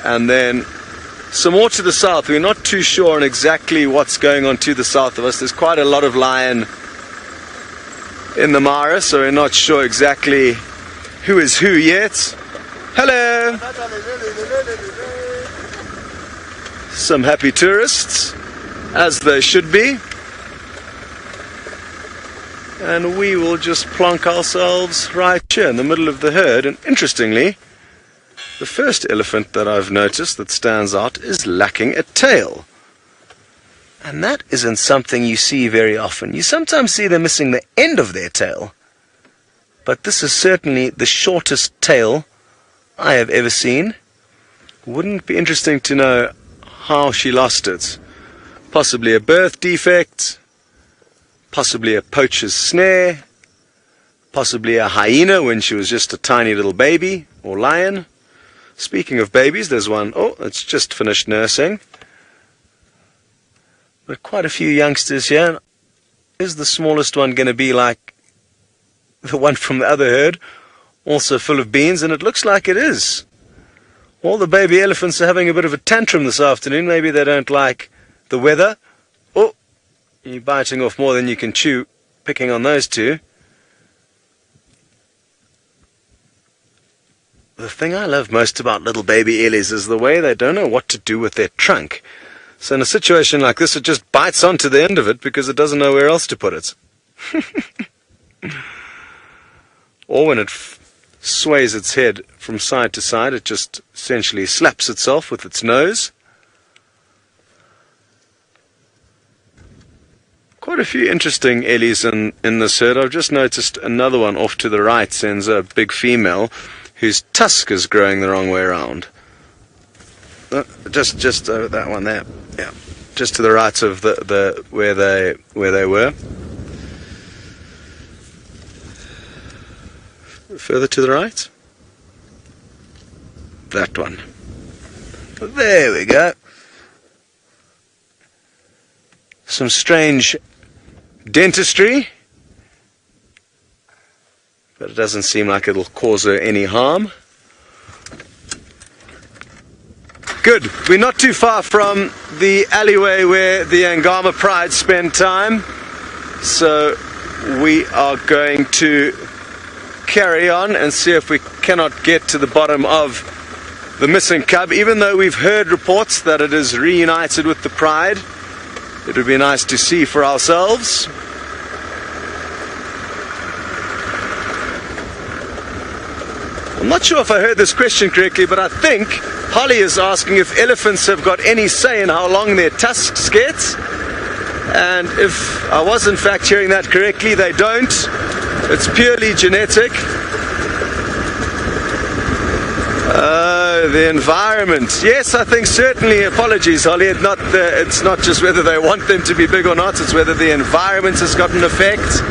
And then some more to the south. We're not too sure on exactly what's going on to the south of us. There's quite a lot of lion in the Mara, so we're not sure exactly who is who yet. Hello! Some happy tourists, as they should be. And we will just plonk ourselves right here in the middle of the herd. And interestingly, the first elephant that I've noticed that stands out is lacking a tail. And that isn't something you see very often. You sometimes see them missing the end of their tail. But this is certainly the shortest tail I have ever seen. Wouldn't it be interesting to know how she lost it? Possibly a birth defect, possibly a poacher's snare, possibly a hyena when she was just a tiny little baby, or lion. Speaking of babies, there's one, oh, it's just finished nursing. But quite a few youngsters here. Is the smallest one going to be like the one from the other herd, also full of beans? And it looks like it is. All the baby elephants are having a bit of a tantrum this afternoon. Maybe they don't like the weather. Oh, you're biting off more than you can chew, picking on those two. The thing I love most about little baby ellies is the way they don't know what to do with their trunk. So in a situation like this, it just bites onto the end of it because it doesn't know where else to put it. Or when it sways its head from side to side, it just essentially slaps itself with its nose. Quite a few interesting ellies in this herd. I've just noticed another one off to the right sends a big female whose tusk is growing the wrong way around. Just that one there. Yeah, just to the right of the where they were. Further to the right. That one. There we go. Some strange dentistry, but it doesn't seem like it'll cause her any harm. Good. We're not too far from the alleyway where the Agama Pride spend time, so we are going to carry on and see if we cannot get to the bottom of the missing cub. Even though we've heard reports that it is reunited with the Pride, it would be nice to see for ourselves. I'm not sure if I heard this question correctly, but I think Holly is asking if elephants have got any say in how long their tusks get. And if I was in fact hearing that correctly, they don't. It's purely genetic. The environment. Yes, I think certainly, apologies Holly, it's not just whether they want them to be big or not, it's whether the environment has got an effect.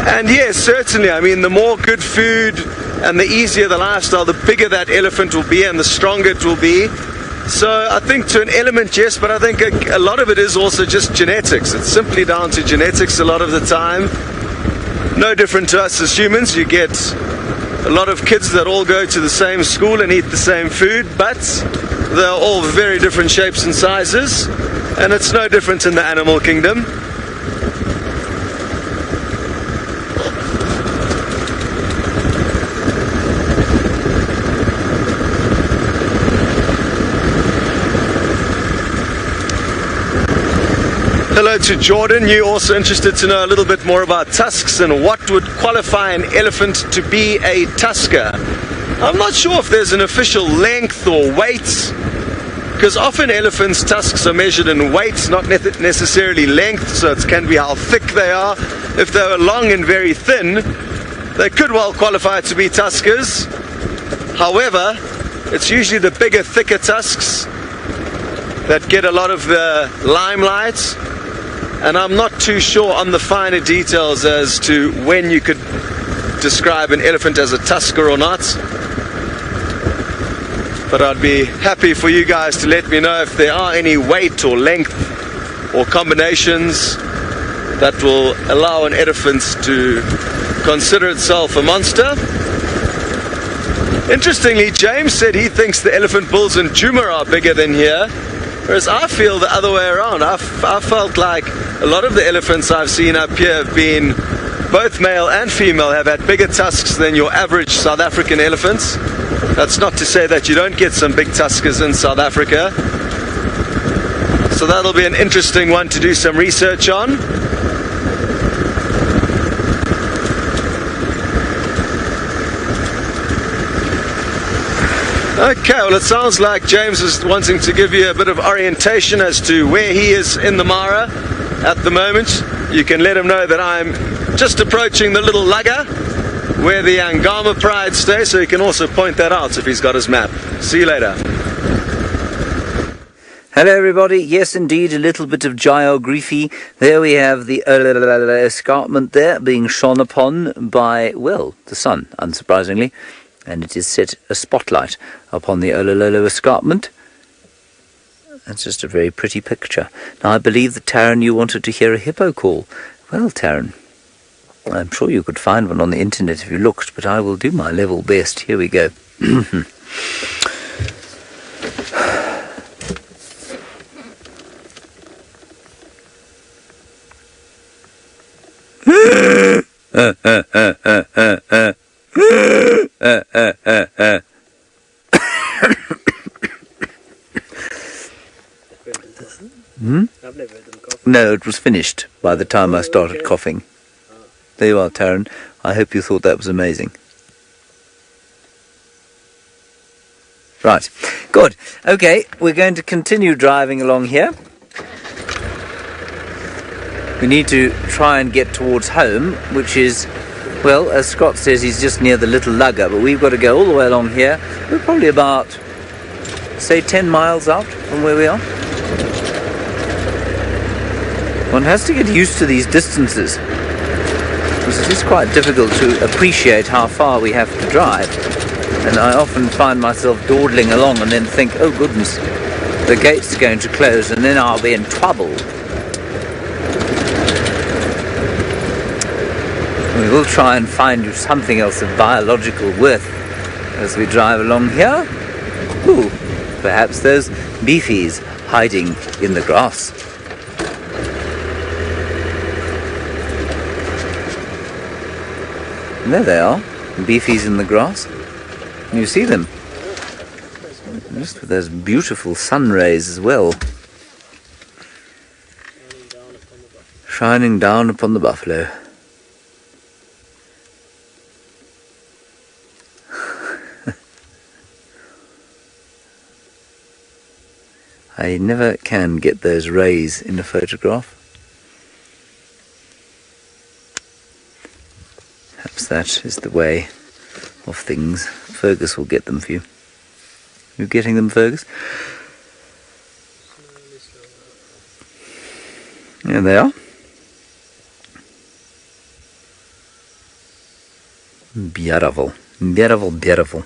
And yes, certainly, I mean, the more good food and the easier the lifestyle, the bigger that elephant will be and the stronger it will be. So I think to an element, yes, but I think a lot of it is also just genetics. It's simply down to genetics a lot of the time. No different to us as humans. You get a lot of kids that all go to the same school and eat the same food, but they're all very different shapes and sizes, and it's no different in the animal kingdom. Hello to Jordan. You're also interested to know a little bit more about tusks and what would qualify an elephant to be a tusker. I'm not sure if there's an official length or weight, because often elephants' tusks are measured in weight, not necessarily length, so it can be how thick they are. If they were long and very thin, they could well qualify to be tuskers. However, it's usually the bigger, thicker tusks that get a lot of the limelight. And I'm not too sure on the finer details as to when you could describe an elephant as a tusker or not. But I'd be happy for you guys to let me know if there are any weight or length or combinations that will allow an elephant to consider itself a monster. Interestingly, James said he thinks the elephant bulls in Djuma are bigger than here, whereas I feel the other way around. I felt like a lot of the elephants I've seen up here have been, both male and female, have had bigger tusks than your average South African elephants. That's not to say that you don't get some big tuskers in South Africa. So that'll be an interesting one to do some research on. Okay, well, it sounds like James is wanting to give you a bit of orientation as to where he is in the Mara at the moment. You can let him know that I'm just approaching the little lugger where the Agama pride stay, so he can also point that out if he's got his map. See you later. Hello everybody, yes indeed, a little bit of geography. There we have the escarpment there being shone upon by, well, the sun, unsurprisingly. And it is set a spotlight upon the Olololo escarpment. That's just a very pretty picture. Now I believe that Taryn, you wanted to hear a hippo call. Well, Taryn, I'm sure you could find one on the internet if you looked, but I will do my level best. Here we go. No, it was finished by the time I started coughing. There you are, Taryn. I hope you thought that was amazing. Right, good. Okay, we're going to continue driving along here. We need to try and get towards home, which is, well, as Scott says, he's just near the little lugger, but we've got to go all the way along here. We're probably about, say, 10 miles out from where we are. One has to get used to these distances, because it is quite difficult to appreciate how far we have to drive. And I often find myself dawdling along and then think, oh goodness, the gate's going to close and then I'll be in trouble. We will try and find you something else of biological worth as we drive along here. Ooh, perhaps those beefies hiding in the grass. And there they are, beefies in the grass. Can you see them? Just with those beautiful sun rays as well. Shining down upon the buffalo. I never can get those rays in a photograph. Perhaps that is the way of things. Fergus will get them for you. You getting them, Fergus? There they are. Beautiful. Beautiful, beautiful.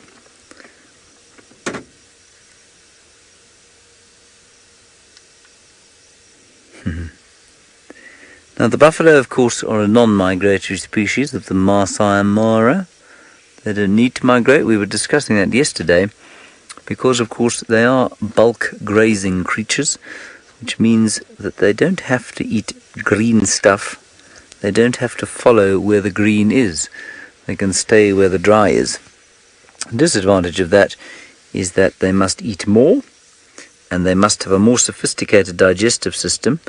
Now the buffalo, of course, are a non-migratory species of the Maasai Mara. They don't need to migrate. We were discussing that yesterday because, of course, they are bulk grazing creatures, which means that they don't have to eat green stuff. They don't have to follow where the green is. They can stay where the dry is. The disadvantage of that is that they must eat more and they must have a more sophisticated digestive system,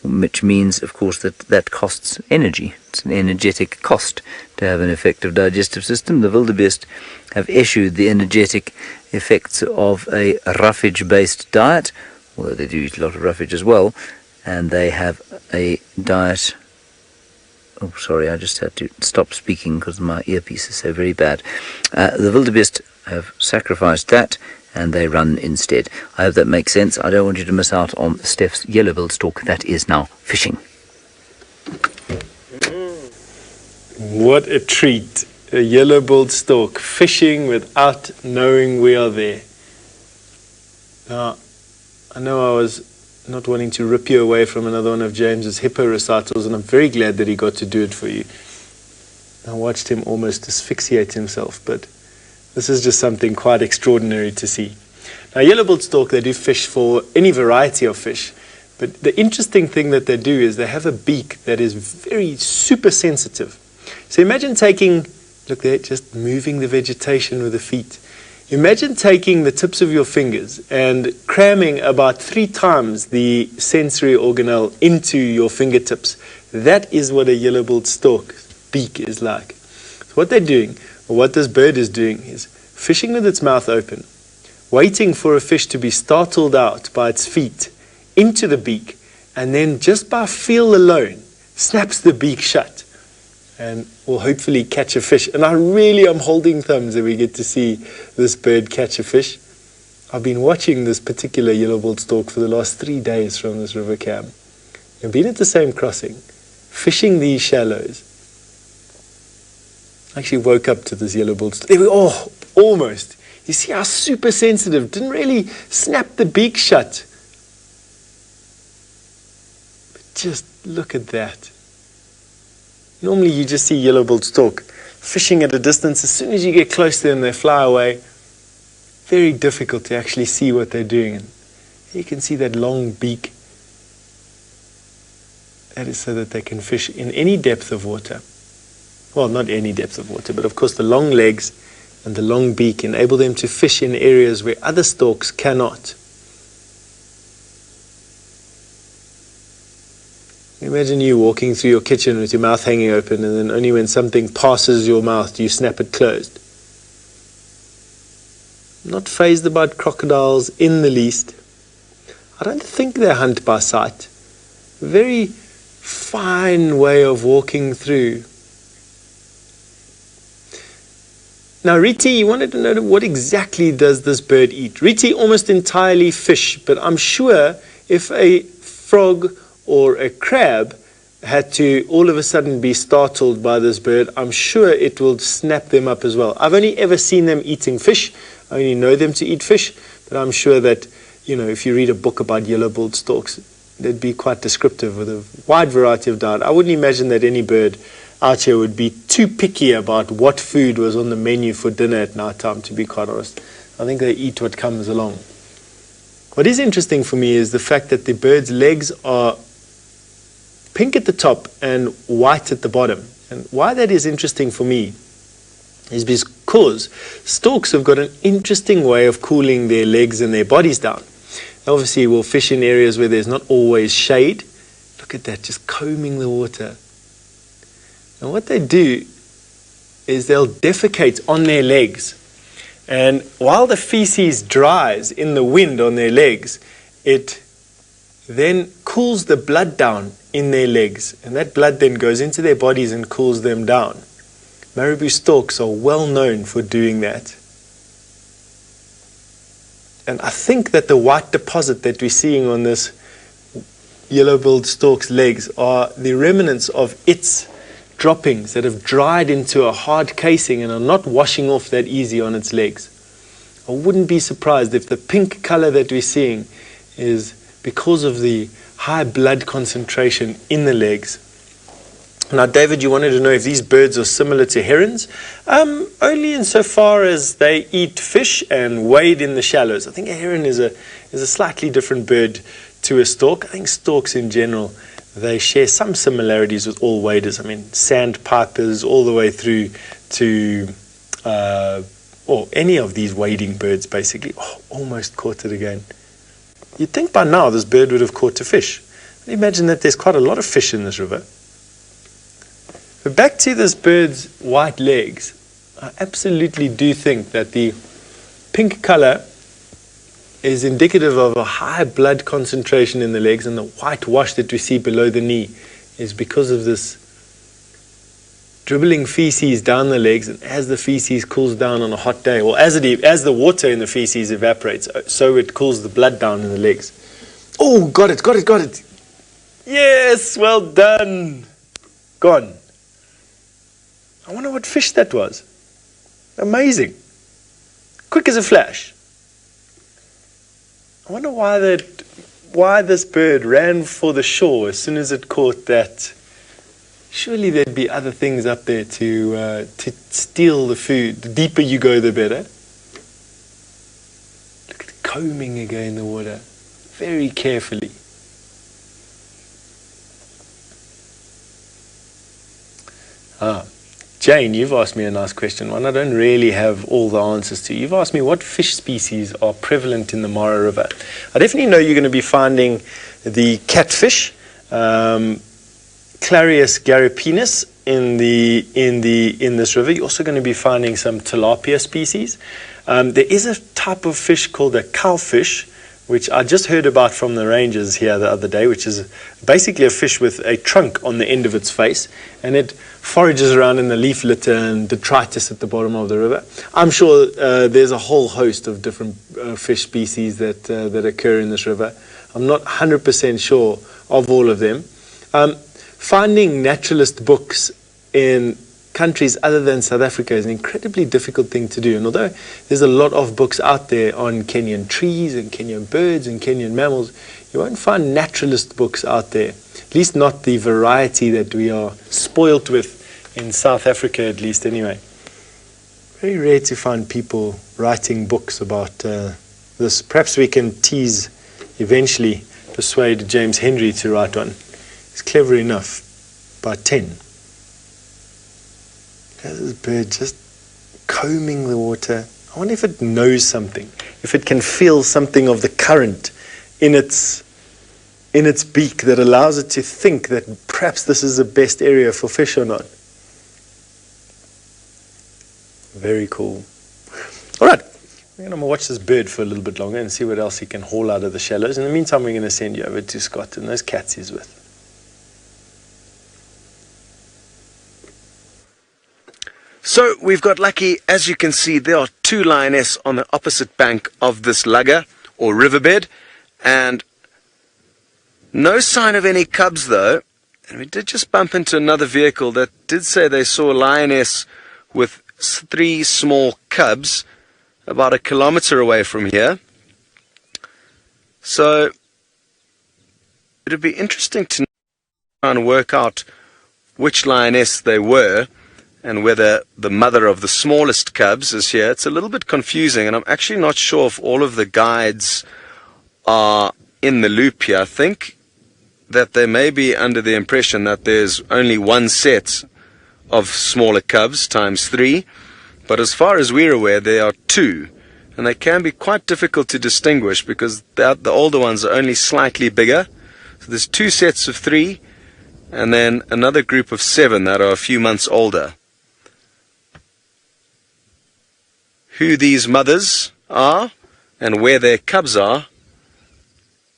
which means, of course, that costs energy. It's an energetic cost to have an effective digestive system. The wildebeest have eschewed the energetic effects of a roughage-based diet, although they do eat a lot of roughage as well, and they have a diet... Oh, sorry, I just had to stop speaking because my earpiece is so very bad. The wildebeest have sacrificed that, and they run instead. I hope that makes sense. I don't want you to miss out on Steph's yellow-billed stork that is now fishing. What a treat. A yellow-billed stork fishing without knowing we are there. Now, I know I was not wanting to rip you away from another one of James's hippo recitals, and I'm very glad that he got to do it for you. I watched him almost asphyxiate himself, but this is just something quite extraordinary to see. Now, yellow-billed stork, they do fish for any variety of fish, but the interesting thing that they do is they have a beak that is very super sensitive. So imagine taking, look there, just moving the vegetation with the feet. Imagine taking the tips of your fingers and cramming about 3 times the sensory organelle into your fingertips. That is what a yellow-billed stork's beak is like. So what they're doing, or what this bird is doing, is fishing with its mouth open, waiting for a fish to be startled out by its feet into the beak, and then just by feel alone, snaps the beak shut and will hopefully catch a fish. And I really am holding thumbs that we get to see this bird catch a fish. I've been watching this particular yellow-billed stork for the last 3 days from this river cam. I've been at the same crossing, fishing these shallows. I actually woke up to this yellow-billed stork. There we go, almost. You see how super sensitive, didn't really snap the beak shut. But just look at that. Normally you just see yellow-billed stork fishing at a distance. As soon as you get close to them, they fly away. Very difficult to actually see what they're doing. And you can see that long beak. That is so that they can fish in any depth of water. Well, not any depth of water, but of course the long legs and the long beak enable them to fish in areas where other storks cannot. Imagine you walking through your kitchen with your mouth hanging open, and then only when something passes your mouth do you snap it closed. I'm not fazed about crocodiles in the least. I don't think they hunt by sight. Very fine way of walking through. Now, Riti, you wanted to know what exactly does this bird eat? Riti almost entirely fish, but I'm sure if a frog or a crab had to all of a sudden be startled by this bird, I'm sure it will snap them up as well. I've only ever seen them eating fish. I only know them to eat fish, but I'm sure that, if you read a book about yellow-billed storks, they'd be quite descriptive with a wide variety of diet. I wouldn't imagine that any bird out here would be too picky about what food was on the menu for dinner at night time, to be quite honest. I think they eat what comes along. What is interesting for me is the fact that the bird's legs are pink at the top and white at the bottom. And why that is interesting for me is because storks have got an interesting way of cooling their legs and their bodies down. Obviously, we'll fish in areas where there's not always shade. Look at that, just combing the water. And what they do is they'll defecate on their legs. And while the feces dries in the wind on their legs, it then cools the blood down in their legs. And that blood then goes into their bodies and cools them down. Marabou storks are well known for doing that. And I think that the white deposit that we're seeing on this yellow-billed stork's legs are the remnants of its droppings that have dried into a hard casing and are not washing off that easy on its legs. I wouldn't be surprised if the pink color that we're seeing is because of the high blood concentration in the legs. Now, David, you wanted to know if these birds are similar to herons. Only insofar as they eat fish and wade in the shallows. I think a heron is a slightly different bird to a stork. I think storks in general, they share some similarities with all waders. I mean, sandpipers all the way through to, or any of these wading birds, basically. Oh, almost caught it again. You'd think by now this bird would have caught a fish. Imagine that there's quite a lot of fish in this river. But back to this bird's white legs, I absolutely do think that the pink color is indicative of a high blood concentration in the legs, and the white wash that we see below the knee is because of this dribbling feces down the legs. And as the feces cools down on a hot day, or as the water in the feces evaporates, so it cools the blood down in the legs. Oh, got it. Yes, well done. Gone. I wonder what fish that was. Amazing. Quick as a flash. I wonder why that why this bird ran for the shore as soon as it caught that. Surely there'd be other things up there to steal the food. The deeper you go, the better. Look at the combing again in the water, very carefully. Jane, you've asked me a nice question, one I don't really have all the answers to. You've asked me what fish species are prevalent in the Mara River. I definitely know you're going to be finding the catfish, Clarius garipinus in this river. You're also going to be finding some tilapia species. There is a type of fish called a cowfish, which I just heard about from the rangers here the other day, which is basically a fish with a trunk on the end of its face, and it forages around in the leaf litter and detritus at the bottom of the river. I'm sure there's a whole host of different fish species that occur in this river. I'm not 100% sure of all of them. Finding naturalist books in countries other than South Africa is an incredibly difficult thing to do. And although there's a lot of books out there on Kenyan trees and Kenyan birds and Kenyan mammals, you won't find naturalist books out there, at least not the variety that we are spoilt with in South Africa, at least anyway. Very rare to find people writing books about this. Perhaps we can eventually persuade James Henry to write one. He's clever enough by 10. This bird just combing the water. I wonder if it knows something, if it can feel something of the current in its beak that allows it to think that perhaps this is the best area for fish or not. Very cool. All right, we're going to watch this bird for a little bit longer and see what else he can haul out of the shallows. In the meantime, we're going to send you over to Scott and those cats he's with. So we've got lucky. As you can see, there are two lioness on the opposite bank of this lugger or riverbed, and no sign of any cubs though. And we did just bump into another vehicle that did say they saw a lioness with 3 small cubs about 1 kilometer away from here. So it'd be interesting to try and work out which lioness they were and whether the mother of the smallest cubs is here. It's a little bit confusing, and I'm actually not sure if all of the guides are in the loop here. I think that they may be under the impression that there's only one set of smaller cubs times 3, but as far as we're aware, there are 2, and they can be quite difficult to distinguish because the older ones are only slightly bigger. So there's 2 sets of 3, and then another group of 7 that are a few months older. Who these mothers are and where their cubs are,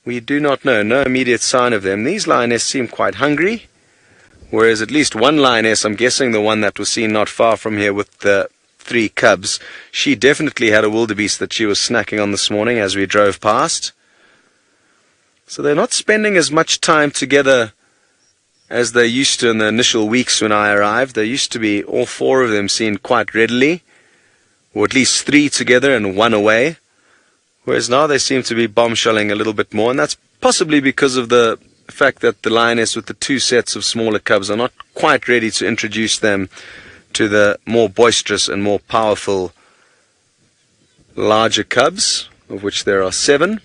we do not know. No immediate sign of them. These lioness seem quite hungry, whereas at least one lioness, I'm guessing the one that was seen not far from here with the 3 cubs, she definitely had a wildebeest that she was snacking on this morning as we drove past. So they're not spending as much time together as they used to in the initial weeks when I arrived. There used to be all 4 of them seen quite readily, or at least 3 together and 1 away, whereas now they seem to be bombshelling a little bit more, and that's possibly because of the fact that the lioness with the 2 sets of smaller cubs are not quite ready to introduce them to the more boisterous and more powerful larger cubs, of which there are 7.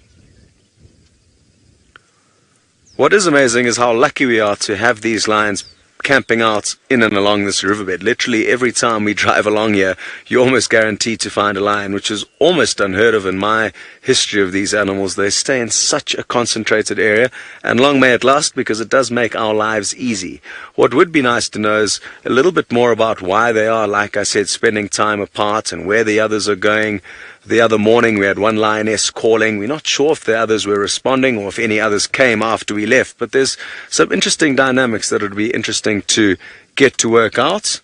What is amazing is how lucky we are to have these lions camping out in and along this riverbed. Literally every time we drive along here, you're almost guaranteed to find a lion, which is almost unheard of in my history of these animals. They stay in such a concentrated area, and long may it last, because it does make our lives easy. What would be nice to know is a little bit more about why they are, like I said, spending time apart and where the others are going. The other morning we had one lioness calling. We're not sure if the others were responding or if any others came after we left, but there's some interesting dynamics that would be interesting to get to work out,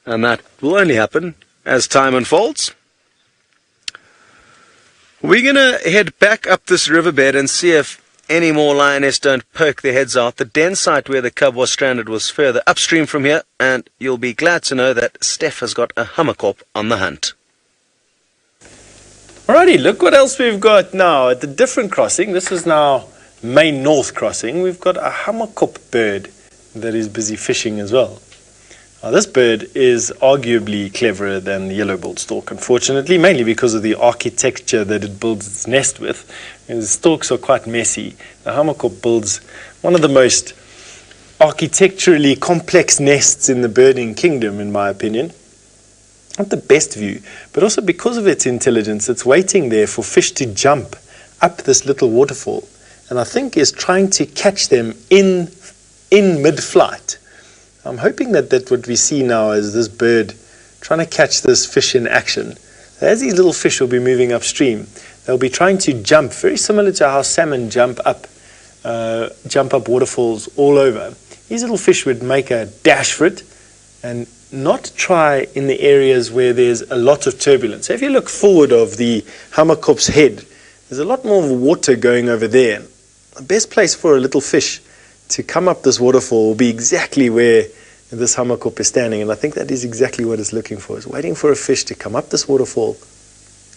and that will only happen as time unfolds. We're going to head back up this riverbed and see if any more lioness don't poke their heads out. The den site where the cub was stranded was further upstream from here, and you'll be glad to know that Steph has got a hummerkorp on the hunt. Alrighty, look what else we've got now at the different crossing. This is now main north crossing, we've got a hamakop bird that is busy fishing as well. Now, this bird is arguably cleverer than the yellow-billed stork, unfortunately, mainly because of the architecture that it builds its nest with. And the storks are quite messy. The hamakop builds one of the most architecturally complex nests in the birding kingdom, in my opinion. Not the best view, but also because of its intelligence, it's waiting there for fish to jump up this little waterfall, and I think is trying to catch them in mid-flight. I'm hoping that what we see now is this bird trying to catch this fish in action. As these little fish will be moving upstream, they'll be trying to jump, very similar to how salmon jump up waterfalls all over. These little fish would make a dash for it and not try in the areas where there's a lot of turbulence. So if you look forward of the hamakop's head, there's a lot more water going over there. The best place for a little fish to come up this waterfall will be exactly where this hamakop is standing, and I think that is exactly what it's looking for. It's waiting for a fish to come up this waterfall,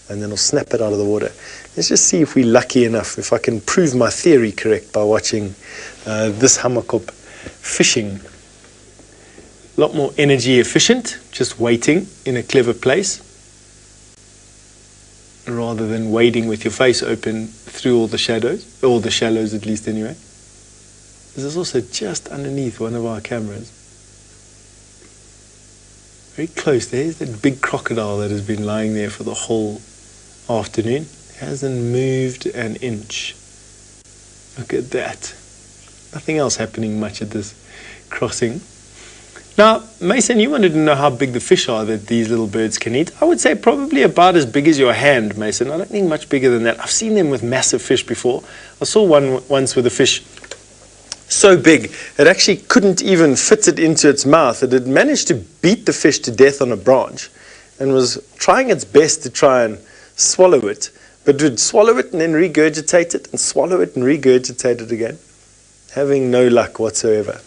and then it'll snap it out of the water. Let's just see if we're lucky enough, if I can prove my theory correct by watching this hamakop fishing. A lot more energy efficient, just waiting in a clever place, rather than wading with your face open through all the shallows at least anyway. This is also just underneath one of our cameras. Very close. There's that big crocodile that has been lying there for the whole afternoon. It hasn't moved an inch. Look at that. Nothing else happening much at this crossing. Now, Mason, you wanted to know how big the fish are that these little birds can eat. I would say probably about as big as your hand, Mason. I don't think much bigger than that. I've seen them with massive fish before. I saw one once with a fish so big it actually couldn't even fit it into its mouth. It had managed to beat the fish to death on a branch and was trying its best to try and swallow it, but would swallow it and then regurgitate it and swallow it and regurgitate it again, having no luck whatsoever.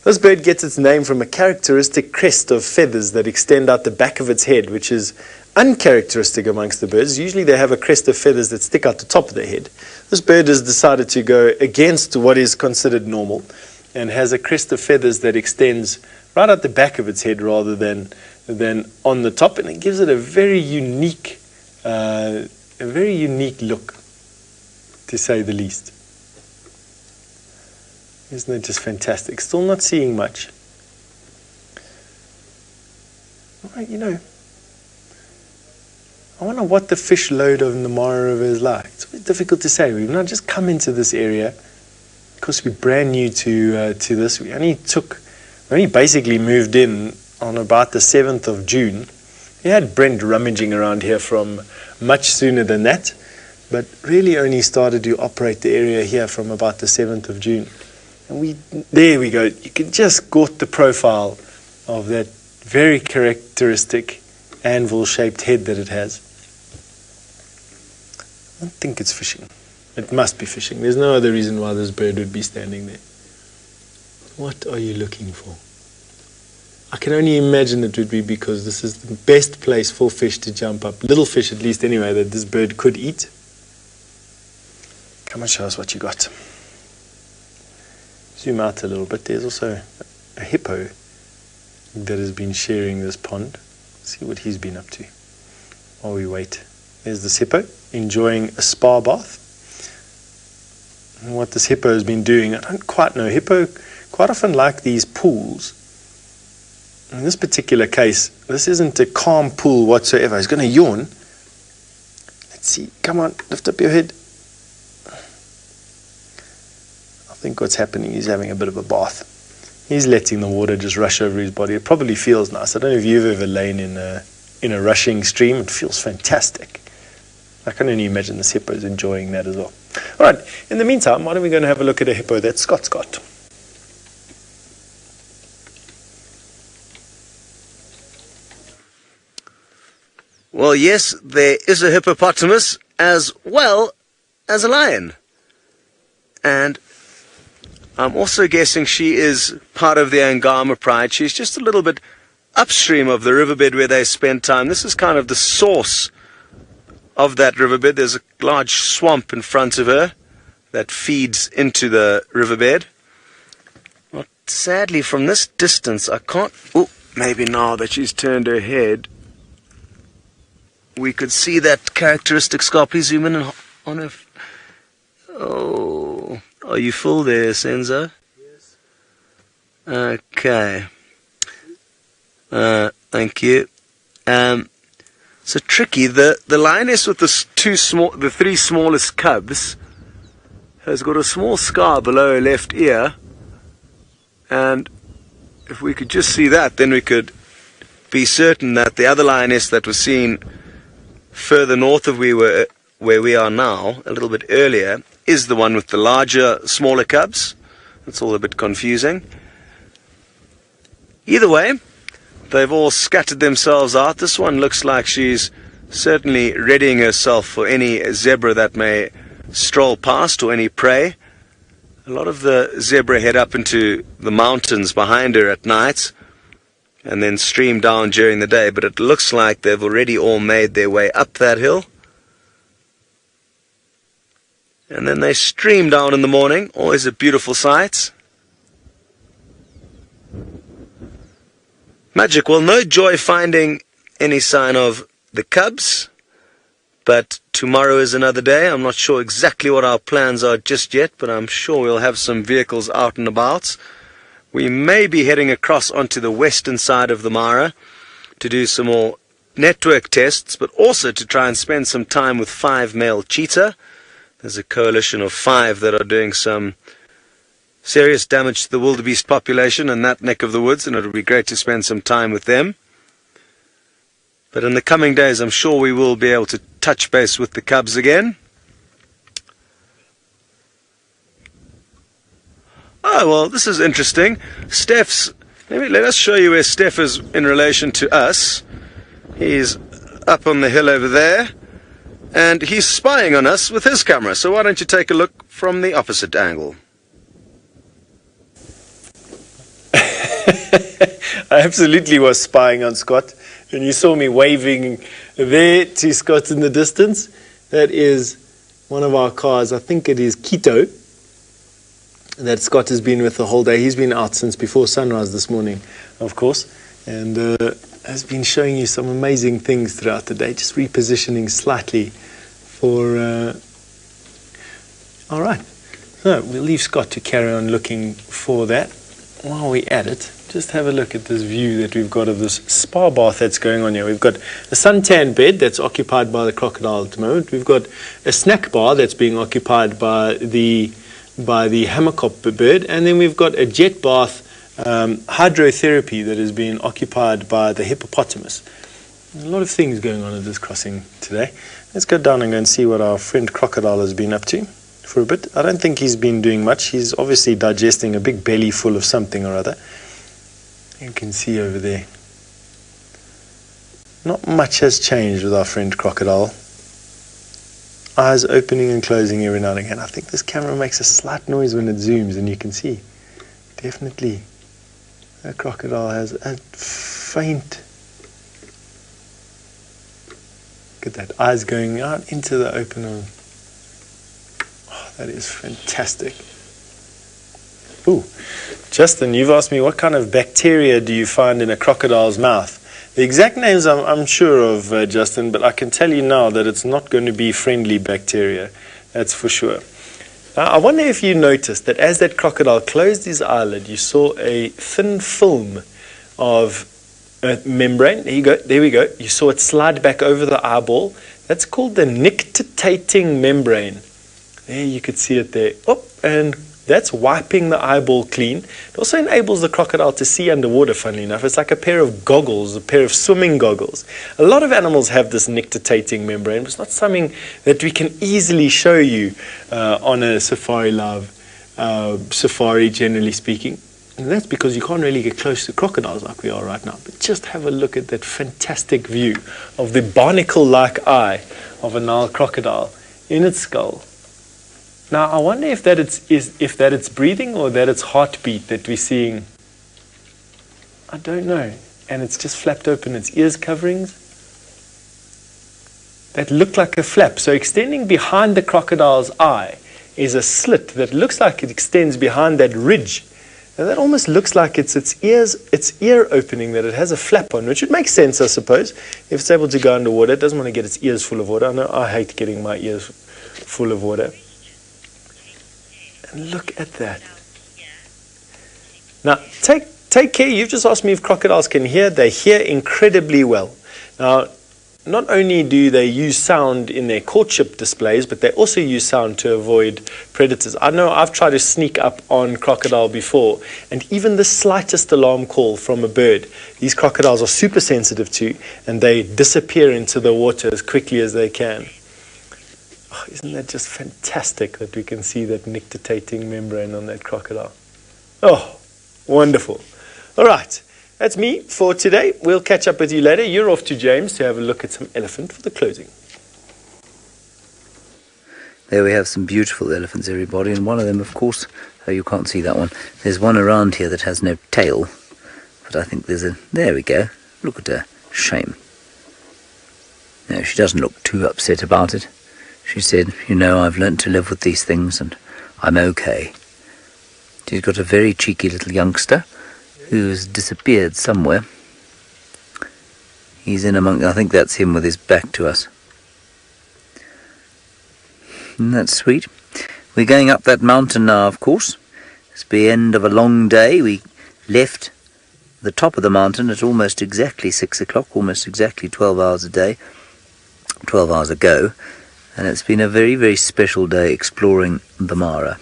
This bird gets its name from a characteristic crest of feathers that extend out the back of its head, which is uncharacteristic amongst the birds. Usually they have a crest of feathers that stick out the top of their head. This bird has decided to go against what is considered normal and has a crest of feathers that extends right out the back of its head rather than on the top, and it gives it a very unique look, to say the least. Isn't it just fantastic? Still not seeing much. Well, I wonder what the fish load of the Mara River is like. It's a bit difficult to say. We've not just come into this area because we're brand new to this. We only basically moved in on about the 7th of June. We had Brent rummaging around here from much sooner than that, but really only started to operate the area here from about the 7th of June. And there we go. You can just get the profile of that very characteristic anvil-shaped head that it has. I don't think it's fishing. It must be fishing. There's no other reason why this bird would be standing there. What are you looking for? I can only imagine it would be because this is the best place for fish to jump up. Little fish, at least anyway, that this bird could eat. Come and show us what you got. Zoom out a little bit. There's also a hippo that has been sharing this pond. See what he's been up to while we wait. There's this hippo enjoying a spa bath. And what this hippo has been doing, I don't quite know. Hippo quite often like these pools. In this particular case, this isn't a calm pool whatsoever. He's going to yawn. Let's see. Come on, lift up your head. I think what's happening, he's having a bit of a bath. He's letting the water just rush over his body. It probably feels nice. I don't know if you've ever lain in a rushing stream. It feels fantastic. I can only imagine this hippo is enjoying that as well. All right, in the meantime, why don't we go and have a look at a hippo that Scott's got. Well, yes, there is a hippopotamus as well as a lion. And I'm also guessing she is part of the Agama pride. She's just a little bit upstream of the riverbed where they spend time. This is kind of the source of that riverbed. There's a large swamp in front of her that feeds into the riverbed. Well, sadly, from this distance, I can't... Oh, maybe now that she's turned her head, we could see that characteristic scar. Please zoom in on her... Oh, are you full there, Senzo? Yes. Okay. Thank you. So tricky. The lioness with the three smallest cubs has got a small scar below her left ear, and if we could just see that, then we could be certain that the other lioness that was seen further north of where we are now, a little bit earlier, is the one with the larger, smaller cubs. It's all a bit confusing. Either way, they've all scattered themselves out. This one looks like she's certainly readying herself for any zebra that may stroll past, or any prey. A lot of the zebra head up into the mountains behind her at night and then stream down during the day, but it looks like they've already all made their way up that hill. And then they stream down in the morning. Always a beautiful sight. Magic. Well, no joy finding any sign of the cubs, but tomorrow is another day. I'm not sure exactly what our plans are just yet, but I'm sure we'll have some vehicles out and about. We may be heading across onto the western side of the Mara to do some more network tests, but also to try and spend some time with 5 male cheetah. There's a coalition of 5 that are doing some serious damage to the wildebeest population in that neck of the woods, and it would be great to spend some time with them. But in the coming days, I'm sure we will be able to touch base with the cubs again. Oh, well, this is interesting. Let us show you where Steph is in relation to us. He's up on the hill over there, and he's spying on us with his camera. So why don't you take a look from the opposite angle? I absolutely was spying on Scott, and you saw me waving there to Scott in the distance. That is one of our cars. I think it is Quito that Scott has been with the whole day. He's been out since before sunrise this morning, of course, and has been showing you some amazing things throughout the day, just repositioning slightly for... All right, so we'll leave Scott to carry on looking for that. While we're at it, just have a look at this view that we've got of this spa bath that's going on here. We've got a suntan bed that's occupied by the crocodile at the moment. We've got a snack bar that's being occupied by the hammerkop bird, and then we've got a jet bath hydrotherapy that is being occupied by the hippopotamus. There's a lot of things going on at this crossing today. Let's go down and go and see what our friend crocodile has been up to for a bit. I don't think he's been doing much. He's obviously digesting a big belly full of something or other. You can see over there. Not much has changed with our friend crocodile. Eyes opening and closing every now and again. I think this camera makes a slight noise when it zooms, and you can see definitely that crocodile has a faint... Look at that, eyes going out into the open. Oh, that is fantastic. Ooh, Justin, you've asked me what kind of bacteria do you find in a crocodile's mouth? The exact names I'm unsure of, Justin, but I can tell you now that it's not going to be friendly bacteria. That's for sure. Now, I wonder if you noticed that as that crocodile closed his eyelid, you saw a thin film of membrane. There we go. You saw it slide back over the eyeball. That's called the nictitating membrane. There, you could see it there. Oh, and that's wiping the eyeball clean. It also enables the crocodile to see underwater, funnily enough. It's like a pair of goggles, a pair of swimming goggles. A lot of animals have this nictitating membrane, but it's not something that we can easily show you on a safari live safari, generally speaking. And that's because you can't really get close to crocodiles like we are right now. But just have a look at that fantastic view of the barnacle-like eye of a Nile crocodile in its skull. Now, I wonder if that it's breathing or that it's heartbeat that we're seeing. I don't know. And it's just flapped open its ears coverings. That looked like a flap. So extending behind the crocodile's eye is a slit that looks like it extends behind that ridge. And that almost looks like it's ear opening, that it has a flap on, which would make sense, I suppose. If it's able to go underwater, it doesn't want to get its ears full of water. I know I hate getting my ears full of water. And look at that. Now, take care. You've just asked me if crocodiles can hear. They hear incredibly well. Now, not only do they use sound in their courtship displays, but they also use sound to avoid predators. I know I've tried to sneak up on crocodile before, and even the slightest alarm call from a bird, these crocodiles are super sensitive to, and they disappear into the water as quickly as they can. Oh, isn't that just fantastic that we can see that nictitating membrane on that crocodile? Oh, wonderful. All right. That's me for today. We'll catch up with you later. You're off to James to have a look at some elephant for the closing. There we have some beautiful elephants, everybody, and one of them, of course, oh, you can't see that one. There's one around here that has no tail, but I think there's a, there we go. Look at her. Shame. No, she doesn't look too upset about it. She said, you know, I've learnt to live with these things and I'm okay. She's got a very cheeky little youngster who's disappeared somewhere. He's in among, I think that's him with his back to us. Isn't that sweet? We're going up that mountain now, of course. It's the end of a long day. We left the top of the mountain at almost exactly 6 o'clock, almost exactly 12 hours a day, 12 hours ago, and it's been a very, very special day exploring the Mara.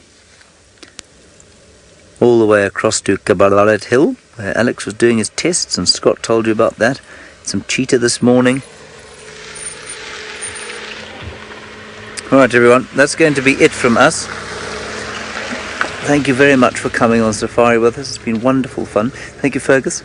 All the way across to Kabalalet Hill, where Alex was doing his tests, and Scott told you about that. Some cheetah this morning. Alright everyone, that's going to be it from us. Thank you very much for coming on safari with us. It's been wonderful fun. Thank you, Fergus.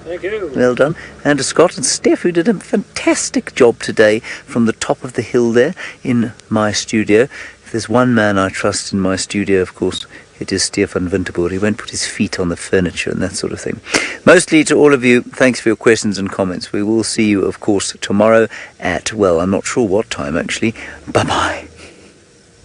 Thank you. Well done. And to Scott and Steph, who did a fantastic job today from the top of the hill there in my studio. If there's one man I trust in my studio, of course, it is Stefan Winterboer. He won't put his feet on the furniture and that sort of thing. Mostly to all of you, thanks for your questions and comments. We will see you, of course, tomorrow at, well, I'm not sure what time actually. Bye-bye.